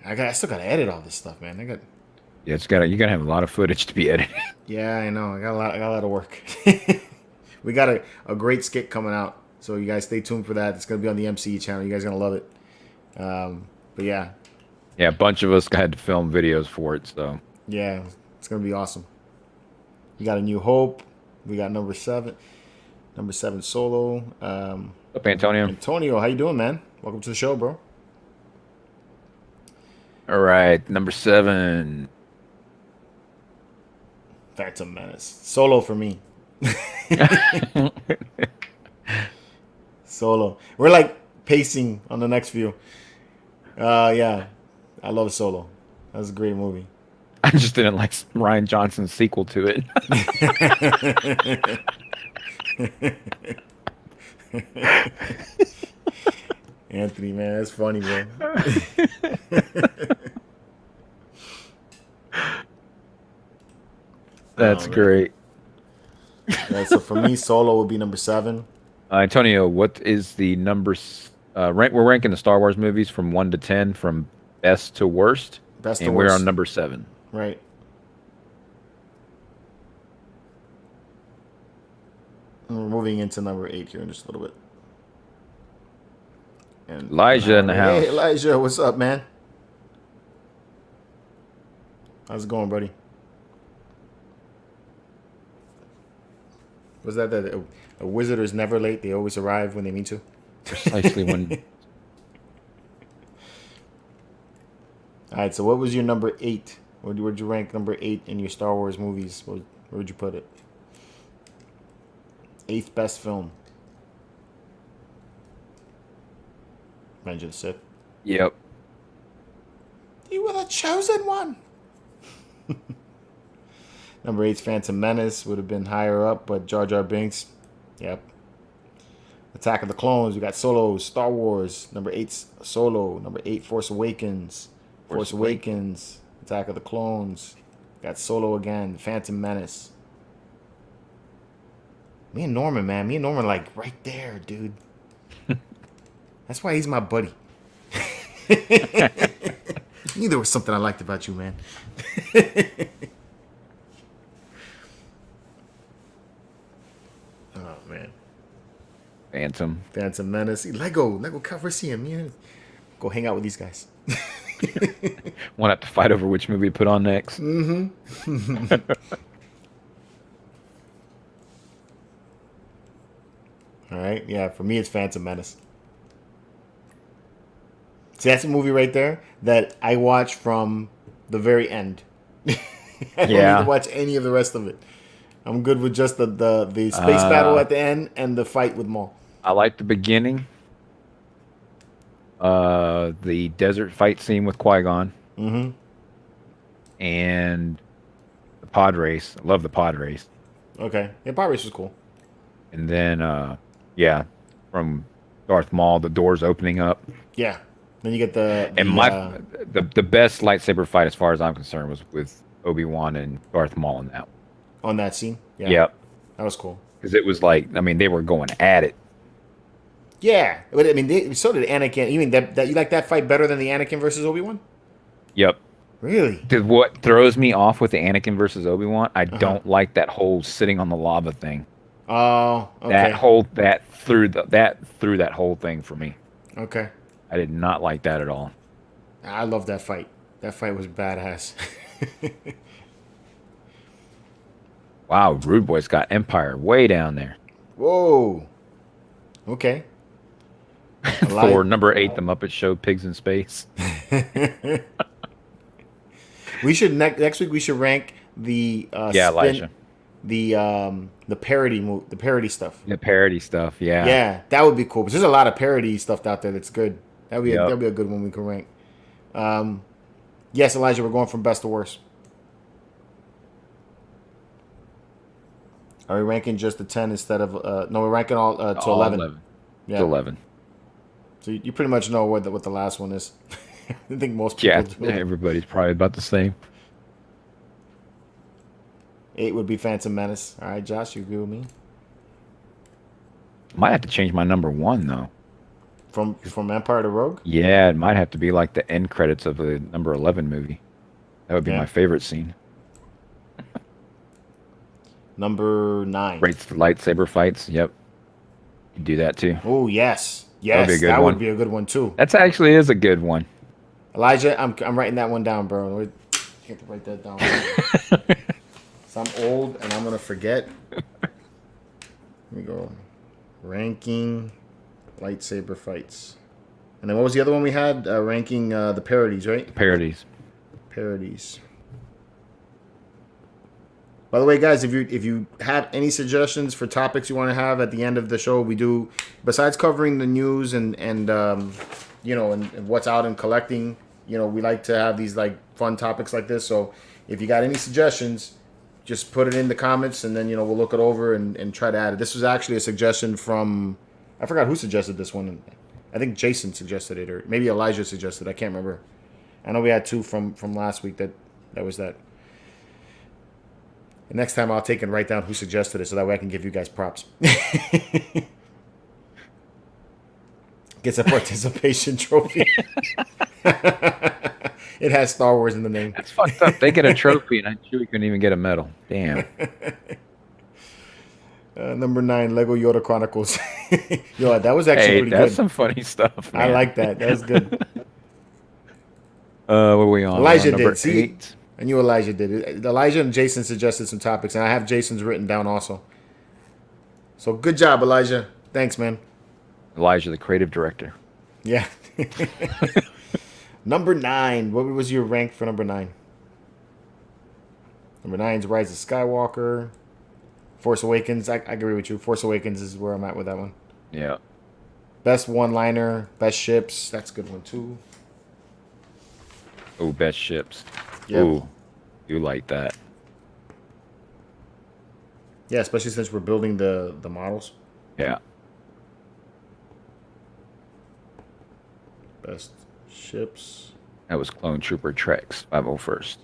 I still gotta edit all this stuff, man. Yeah, you're gonna have a lot of footage to be edited. Yeah, I know. I got a lot of work. We got a great skit coming out, so you guys stay tuned for that. It's gonna be on the MCE channel. You guys are gonna love it. But yeah, Yeah, a bunch of us had to film videos for it, so yeah, it's gonna be awesome. We got A New Hope. We got number 7 Solo. up Antonio. Antonio, how you doing, man? Welcome to the show, bro. All right, number 7. Phantom Menace. Solo for me. Solo. We're like pacing on the next few. Yeah, I love Solo. That was a great movie. I just didn't like Ryan Johnson's sequel to it. Anthony, man, that's funny, bro. That's great. Yeah, so for me, Solo would be number 7. Antonio, what is the rank? We're ranking the Star Wars movies from 1 to 10, from best to worst. Best to and worst. We're on number 7. Right. And we're moving into number 8 here in just a little bit. And Elijah in the house. Hey, Elijah, what's up, man? How's it going, buddy? Was that a wizard is never late? They always arrive when they mean to? Precisely when. All right, so what was your number 8? Where'd you rank number 8 in your Star Wars movies? Where would you put it? 8th best film. Revenge of the Sith. Yep. You were the chosen one. Number 8's Phantom Menace would have been higher up, but Jar Jar Binks. Yep. Attack of the Clones. We got Solo, Star Wars. Number 8's Solo. Number 8, Force Awakens. Force Awakens. Attack of the Clones. Got Solo again. Phantom Menace. Me and Norman, man. Me and Norman, like, right there, dude. That's why he's my buddy. Knew there was something I liked about you, man. Oh, man. Phantom Menace. Lego Calrissian. Yeah. Go hang out with these guys. Won't have to fight over which movie to put on next. Mm-hmm. All right. Yeah, for me, it's Phantom Menace. See, that's a movie right there that I watch from the very end. I don't need to watch any of the rest of it. I'm good with just the space battle at the end and the fight with Maul. I like the beginning. The desert fight scene with Qui-Gon. Mm-hmm. And the pod race. I love the pod race. Okay. Yeah, pod race was cool. And then, from Darth Maul, the doors opening up. Yeah. Then you get the best lightsaber fight, as far as I'm concerned, was with Obi-Wan and Darth Maul in that. On that scene? Yeah. Yep. That was cool. Because it was like, I mean, they were going at it. Yeah. But I mean, so did Anakin. You mean that you like that fight better than the Anakin versus Obi-Wan? Yep. Really? What throws me off with the Anakin versus Obi-Wan, I don't like that whole sitting on the lava thing. Oh, okay. That threw that whole thing for me. Okay. I did not like that at all. I love that fight. That fight was badass. Wow, Rude Boy's got Empire way down there. Whoa. Okay. For number 8, The Muppet Show, Pigs in Space. We should next week. We should rank the Elijah. The parody stuff. The parody stuff, yeah. Yeah, that would be cool. Because there's a lot of parody stuff out there that's good. That'd be a good one we can rank. Yes, Elijah, we're going from best to worst. Are we ranking just the 10 instead of no? We're ranking all to 11. Yeah, to 11. So you pretty much know what the last one is. I think most people do. Everybody's probably about the same. 8 would be Phantom Menace. All right, Josh, you agree with me? Might have to change my number 1 though. From Empire to Rogue? Yeah, it might have to be like the end credits of the number 11 movie. That would be Yeah. my favorite scene. Number 9. Rates the lightsaber fights. Yep. You do that too. Oh, yes. That would Yes, be a good that one. would be a good one, too. That's actually is a good one. Elijah, I'm writing that one down, bro. You have to write that down. So I'm old, and I'm going to forget. Here we go. Ranking lightsaber fights. And then what was the other one we had? Ranking the parodies, right? Parodies. Parodies. By the way, guys, if you have any suggestions for topics you want to have at the end of the show, we do, besides covering the news and you know, and what's out and collecting, you know, we like to have these like fun topics like this. So if you got any suggestions, just put it in the comments, and then, you know, we'll look it over and try to add it. This was actually a suggestion from, I forgot who suggested this one. I think Jason suggested it, or maybe Elijah suggested it. I can't remember. I know we had 2 from last week that was that. And next time I'll take and write down who suggested it, so that way I can give you guys props. Gets a participation trophy. It has Star Wars in the name. That's fucked up. They get a trophy, and Chewie couldn't even get a medal. Damn. Number 9, Lego Yoda Chronicles. Yo, that was actually pretty that's good. some funny stuff, man. I like that. That was good. What are we on? Elijah We're on number did. See, 8. I knew Elijah did it. Elijah and Jason suggested some topics, and I have Jason's written down also. So good job, Elijah. Thanks, man. Elijah, the creative director. Yeah. Number 9. What was your rank for number 9? Number 9 is Rise of Skywalker. Force Awakens. I agree with you. Force Awakens is where I'm at with that one. Yeah. Best one-liner. Best ships. That's a good one, too. Oh, best ships. Yep. Ooh, you like that. Yeah, especially since we're building the models. Yeah. Best ships. That was Clone Trooper Trex, 501st.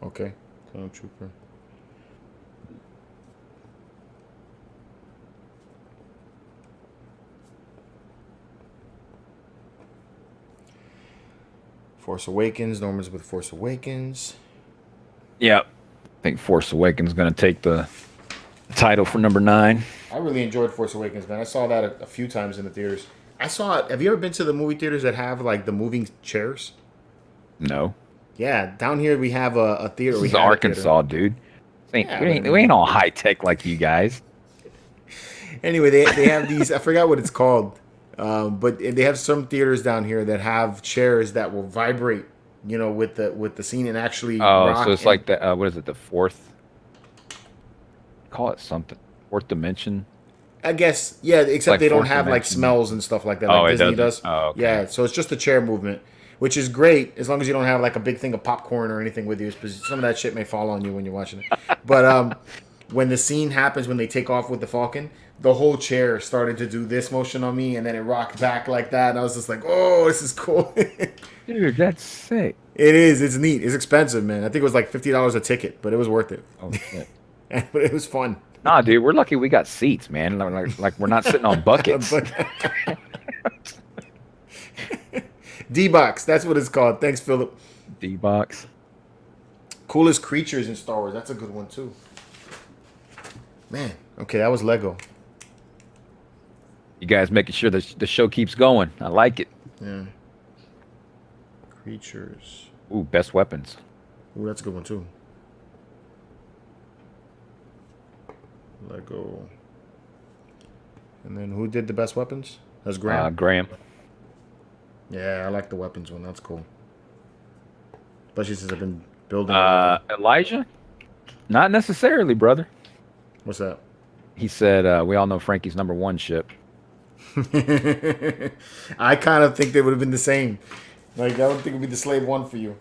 Okay. Clone Trooper. Force Awakens. Norman's with Force Awakens. Yep. I think Force Awakens is going to take the title for number 9. I really enjoyed Force Awakens, man. I saw that a few times in the theaters. I saw it. Have you ever been to the movie theaters that have like the moving chairs? No. Yeah, down here we have a theater. This We is had a Arkansas, dude. Yeah, We ain't all high tech like you guys. theater. Anyway, they have these. I forgot what it's called, but they have some theaters down here that have chairs that will vibrate. You know, with the scene and actually. Oh, rock so it's and- like the what is it? The fourth? Call it something. Fourth dimension. I guess, yeah, except like they don't fourth have like dimension. smells and stuff like that, Oh, like it Disney doesn't? does. Oh, okay. Yeah, so it's just a chair movement, which is great as long as you don't have like a big thing of popcorn or anything with you, because some of that shit may fall on you when you're watching it. But when the scene happens, when they take off with the Falcon, the whole chair started to do this motion on me, and then it rocked back like that, and I was just like, oh, this is cool. Dude, that's sick. It is. It's neat. It's expensive, man. I think it was like $50 a ticket, but it was worth it. Oh shit. But it was fun. Nah, dude, we're lucky we got seats, man. Like we're not sitting on buckets. D-Box, that's what it's called. Thanks, Philip. D-box. Coolest creatures in Star Wars. That's a good one, too. Man. Okay, that was Lego. You guys making sure that the show keeps going. I like it. Yeah. Creatures. Ooh, best weapons. Ooh, that's a good one, too. Lego. And then who did the best weapons? That's Graham. Graham. Yeah, I like the weapons one. That's cool. Especially since I've been building. Elijah? Not necessarily, brother. What's that? He said, we all know Frankie's number 1 ship. I kind of think they would have been the same. Like, I don't think it would be the Slave One for you.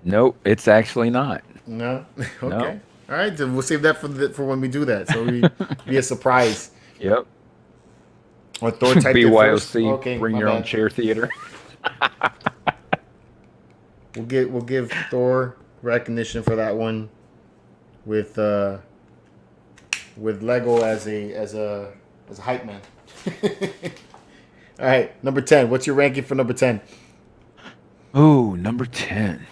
Nope, it's actually not. No? Okay. No. All right, then we'll save that for when we do that. So we be a surprise. Yep. Or Thor typed it first. BYOC, Okay, bring my your own bad. chair theater. We'll give Thor recognition for that one with Lego as a hype man. All right, number 10. What's your ranking for number 10? Ooh, number 10.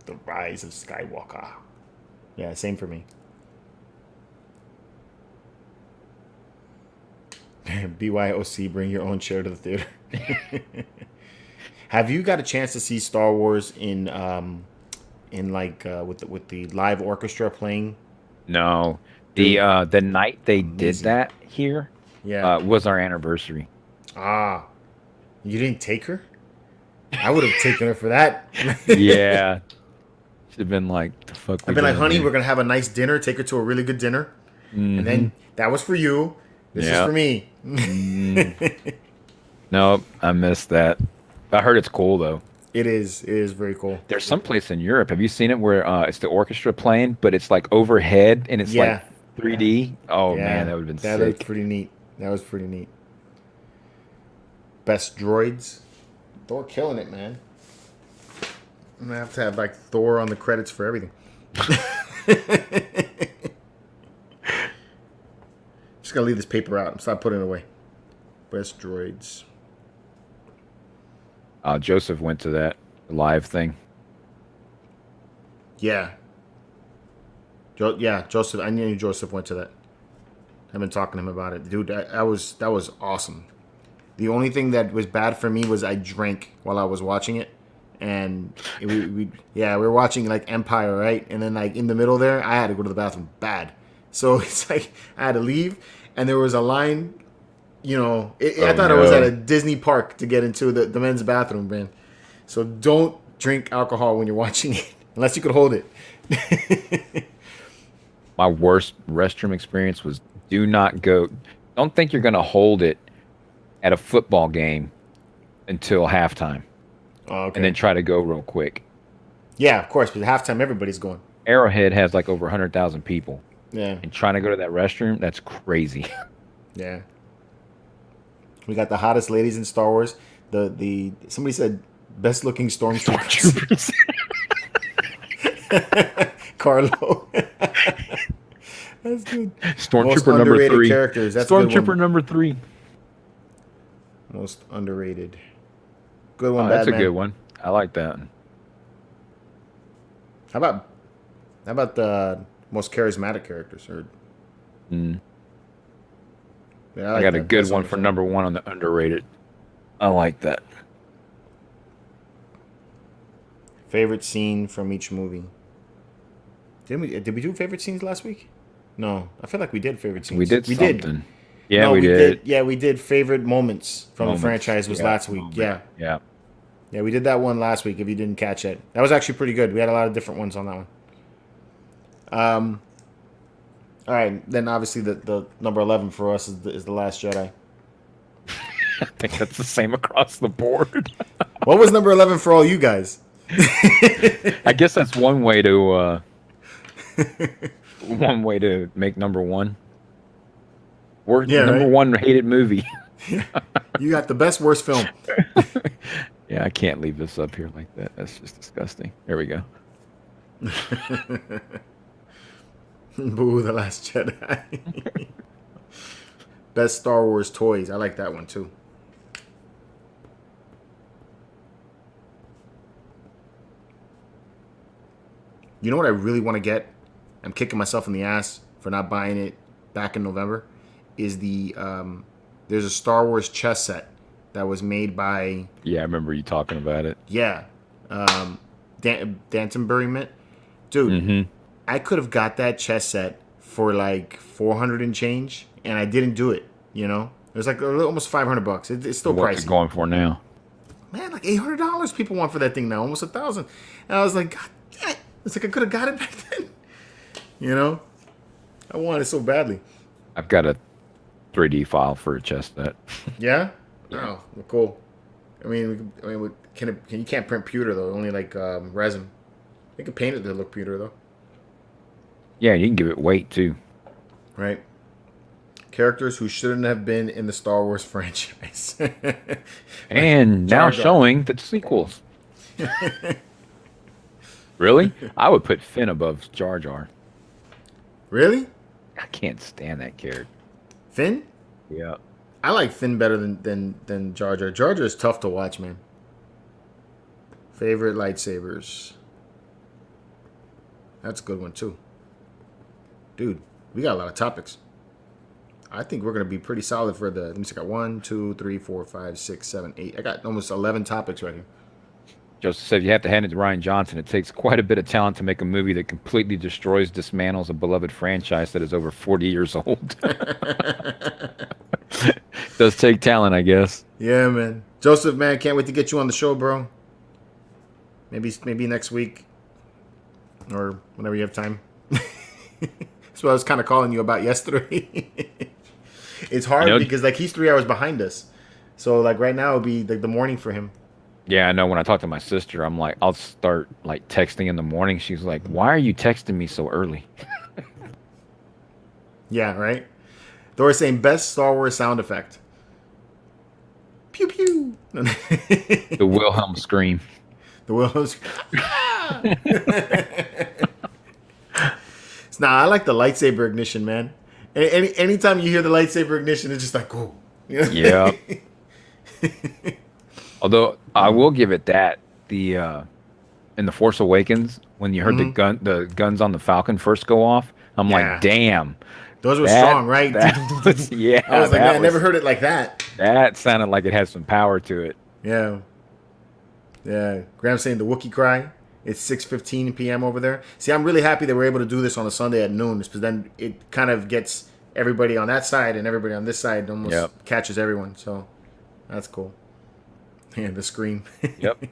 The Rise of Skywalker. Yeah, same for me. BYOC, bring your own chair to the theater. Have you got a chance to see Star Wars in like with the live orchestra playing? No. Dude, The night they did amazing. that here Yeah. was our anniversary. Ah, you didn't take her? I would have taken her for that. Yeah. Should have been like, the fuck. I've been like, honey, we're gonna have a nice dinner. Take her to a really good dinner, and then that was for you. This is for me. Nope, I missed that. I heard it's cool though. It is. It is very cool. There's some place in Europe. Have you seen it where it's the orchestra playing, but it's like overhead and it's like 3D? Oh man, that would have been that sick. was pretty neat. That was pretty neat. Best droids. Thor killing it, man. I'm gonna have to have like Thor on the credits for everything. Just gonna leave this paper out. I'm stop putting it away. Best droids. Joseph went to that live thing. Yeah. Joseph. I knew Joseph went to that. I've been talking to him about it, dude. That was awesome. The only thing that was bad for me was I drank while I was watching it, and we were watching like Empire, right? And then like in the middle there, I had to go to the bathroom bad. So it's like I had to leave, and there was a line. You know, I thought it was at a Disney park to get into the men's bathroom, man. So don't drink alcohol when you're watching it, unless you could hold it. My worst restroom experience was do not go. Don't think you're going to hold it at a football game until halftime. Oh, okay. And then try to go real quick. Yeah, of course, but at halftime, everybody's going. Arrowhead has like over 100,000 people. Yeah. And trying to go to that restroom, that's crazy. Yeah. We got the hottest ladies in Star Wars. The somebody said best looking stormtroopers. Carlo. That's good. Stormtrooper number 3. Characters. That's Stormtrooper number 3. Most underrated. Good one. That's Batman. a good one. I like that. How about the most charismatic characters? Or yeah, I got a good one for number 1 on the underrated. I like that. Favorite scene from each movie. Did we do favorite scenes last week? No, I feel like we did favorite scenes. We did something. Did. Yeah, no, we did. Yeah, we did favorite moments from the franchise was last week. Yeah. Yeah. Yeah, we did that one last week if you didn't catch it. That was actually pretty good. We had a lot of different ones on that one. All right, then obviously the number 11 for us is The Last Jedi. I think that's the same across the board. What was number 11 for all you guys? I guess that's one way to make number 1. Or number 1 hated movie. You got the best worst film. Yeah, I can't leave this up here like that. That's just disgusting. There we go. Boo, The Last Jedi. Best Star Wars toys. I like that one too. You know what I really want to get? I'm kicking myself in the ass for not buying it back in November. Is there's a Star Wars chess set that was made by... Yeah, I remember you talking about it. Yeah. Dantonbury Mint. Dude, I could have got that chess set for like 400 and change, and I didn't do it, you know? It was like almost $500. It's still pricey. What's it going for now? Man, like $800 people want for that thing now, almost $1,000. And I was like, God damn it. It's like I could have got it back then. You know? I want it so badly. I've got a 3D file for a chess set. Yeah? Oh, well, cool. I mean, you can't print pewter though. Only like resin. You can paint it to look pewter though. Yeah, you can give it weight too. Right. Characters who shouldn't have been in the Star Wars franchise. And now showing the sequels. Really? I would put Finn above Jar Jar. Really? I can't stand that character. Finn? Yeah. I like Finn better than Jar Jar. Jar Jar is tough to watch, man. Favorite lightsabers. That's a good one too. Dude, we got a lot of topics. I think we're gonna be pretty solid for the. Let me see. I got 1, 2, 3, 4, 5, 6, 7, 8. I got almost 11 topics right here. Joseph said you have to hand it to Ryan Johnson. It takes quite a bit of talent to make a movie that completely destroys, dismantles a beloved franchise that is over 40 years old. Does take talent, I guess. Yeah, man. Joseph, man, can't wait to get you on the show, bro. Maybe next week or whenever you have time. That's what I was kind of calling you about yesterday. It's hard because like he's 3 hours behind us, so like right now it'll be like the morning for him. Yeah, I know. When I talk to my sister, I'm like, I'll start like texting in the morning. She's like, "Why are you texting me so early?" Yeah, right. Dora's saying best Star Wars sound effect. Pew pew. The Wilhelm scream. The Wilhelm. Nah, I like the lightsaber ignition, man. Anytime you hear the lightsaber ignition, it's just like, oh. Yeah. Although I will give it that in the Force Awakens when you heard the guns on the Falcon first go off, I'm like, damn. Those were strong, right? Yeah. I was like, man, I never heard it like that. That sounded like it had some power to it. Yeah. Yeah. Graham's saying the Wookiee cry. It's 6:15 p.m. over there. See, I'm really happy that we're able to do this on a Sunday at noon, because then it kind of gets everybody on that side and everybody on this side, almost catches everyone. So that's cool. Yeah, the scream. Yep.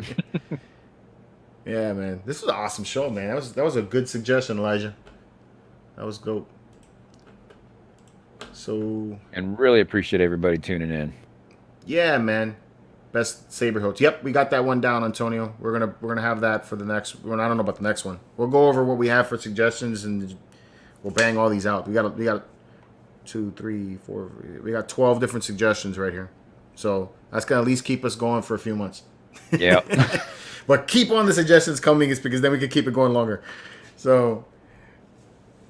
Yeah, man. This was an awesome show, man. That was a good suggestion, Elijah. That was dope. So, and really appreciate everybody tuning in. Yeah, man. Best saber hilts. Yep, we got that one down, Antonio. We're gonna have that for the next. Well, I don't know about the next one. We'll go over what we have for suggestions and we'll bang all these out. We got 2, 3, 4. We got 12 different suggestions right here. So that's gonna at least keep us going for a few months. Yeah. But keep on the suggestions coming, is because then we can keep it going longer. So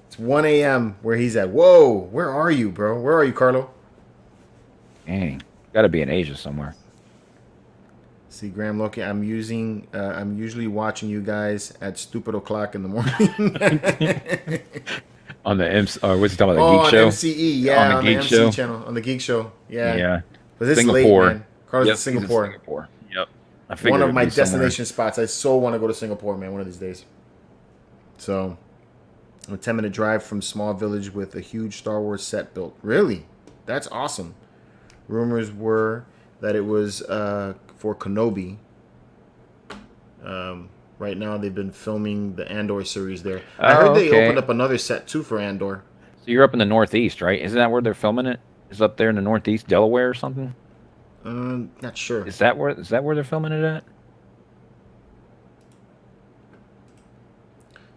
it's 1 a.m. where he's at. Whoa, where are you, bro? Where are you, Carlo? Dang, gotta be in Asia somewhere. See, Graham Loki, I'm usually watching you guys at stupid o'clock in the morning. On the what's he talking about? The Geek Show? MCE, yeah, on the Geek MC Show channel, on the Geek Show, yeah. Yeah. But this Singapore. Late, man. Carlos Yep, in Singapore. Singapore. Yep. One of my destination spots. I so want to go to Singapore, man, one of these days. So, a 10-minute drive from small village with a huge Star Wars set built. Really? That's awesome. Rumors were that it was for Kenobi. Right now, they've been filming the Andor series there. I heard they opened up another set, too, for Andor. So you're up in the Northeast, right? Isn't that where they're filming it? Is up there in the Northeast, Delaware or something? Not sure. Is that where they're filming it at?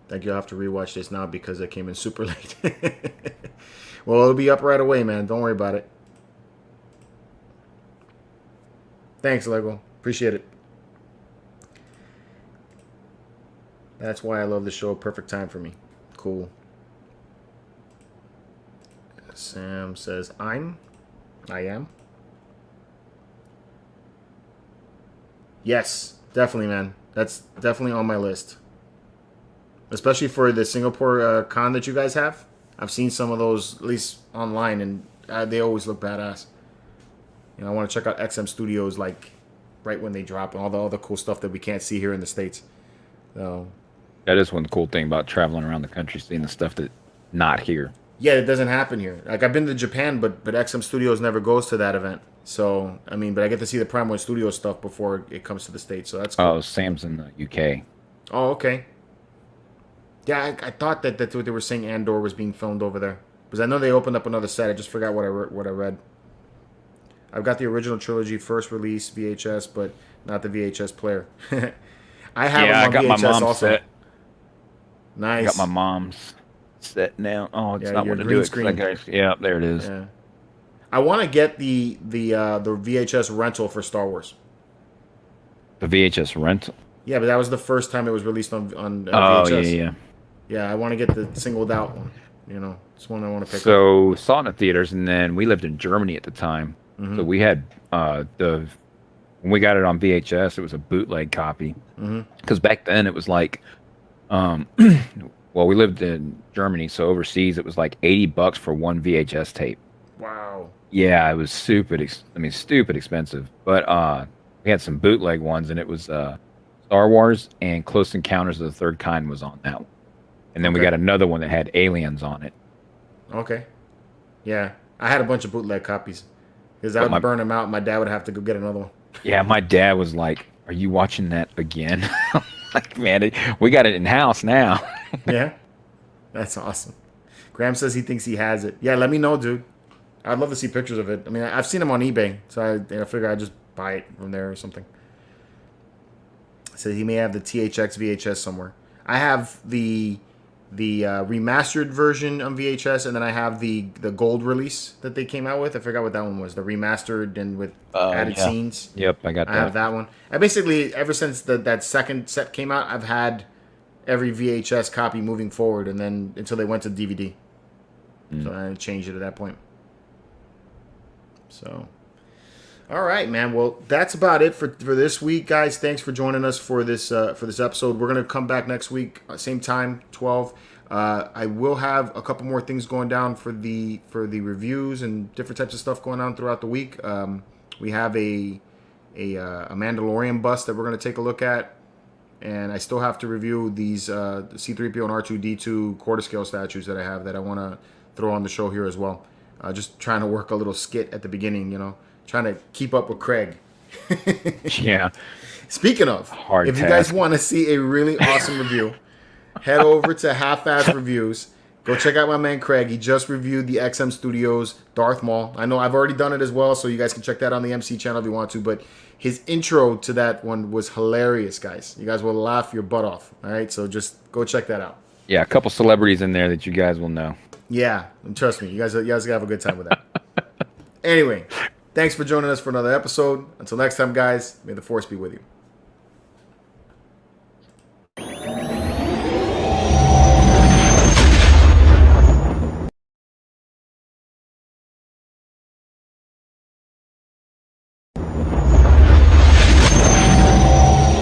Thank you. I'll have to rewatch this now because it came in super late. Well, it'll be up right away, man. Don't worry about it. Thanks, Lego. Appreciate it. That's why I love the show. Perfect time for me. Cool. Sam says, I am. Yes, definitely, man. That's definitely on my list. Especially for the Singapore con that you guys have. I've seen some of those, at least online, and they always look badass. You know, I want to check out XM Studios, like, right when they drop, and all the cool stuff that we can't see here in the States. So, that is one cool thing about traveling around the country, seeing the stuff that not here. Yeah, it doesn't happen here. Like, I've been to Japan, but XM Studios never goes to that event. So, I mean, but I get to see the Prime 1 Studio stuff before it comes to the States. So that's cool. Oh, Sam's in the UK. Oh, okay. Yeah, I thought that's what they were saying. Andor was being filmed over there, because I know they opened up another set. I just forgot what I read. I've got the original trilogy first release VHS, but not the VHS player. I have them on I got VHS my mom's also. set. Nice. I got my mom's set now. Oh, it's not your what to green do it. screen. Yeah, there it is. Yeah. I want to get the VHS rental for Star Wars. The VHS rental. Yeah, but that was the first time it was released on VHS. Oh yeah. Yeah, I want to get the singled out one. You know, it's one I want to pick up. So saw it in the theaters, and then we lived in Germany at the time, so we had when we got it on VHS, it was a bootleg copy. Because back then it was like, well, we lived in Germany, so overseas it was like $80 for one VHS tape. Wow. Yeah, it was stupid expensive. But we had some bootleg ones, and it was Star Wars and Close Encounters of the Third Kind was on that one. And then we Okay. got another one that had aliens on it. Okay. Yeah, I had a bunch of bootleg copies because I would burn them out. My dad would have to go get another one. Yeah, my dad was like, "Are you watching that again?" I'm like, man, we got it in house now. Yeah, that's awesome. Graham says he thinks he has it. Yeah, let me know, dude. I'd love to see pictures of it. I mean, I've seen them on eBay, so I figure I'd just buy it from there or something. So he may have the THX VHS somewhere. I have the remastered version on VHS, and then I have the gold release that they came out with. I forgot what that one was. The remastered and with added scenes. Yep, I got that. I have that one. I basically, ever since that second set came out, I've had every VHS copy moving forward, and then until they went to DVD. So I changed it at that point. So, all right, man. Well, that's about it for this week, guys. Thanks for joining us for this episode. We're gonna come back next week, same time, 12. I will have a couple more things going down for the reviews and different types of stuff going on throughout the week. We have a Mandalorian bust that we're gonna take a look at, and I still have to review these the C-3PO and R2-D2 quarter scale statues that I have that I want to throw on the show here as well. Just trying to work a little skit at the beginning, trying to keep up with Craig. Yeah. Speaking of, Hard if you task. guys want to see a really awesome review, head over to Half-Ass Reviews. Go check out my man Craig. He just reviewed the XM Studios Darth Maul. I know I've already done it as well, so you guys can check that on the MC channel if you want to. But his intro to that one was hilarious, guys. You guys will laugh your butt off. All right, so just go check that out. Yeah, a couple celebrities in there that you guys will know. Yeah, and trust me, you guys have a good time with that. Anyway, thanks for joining us for another episode. Until next time, guys, may the Force be with you.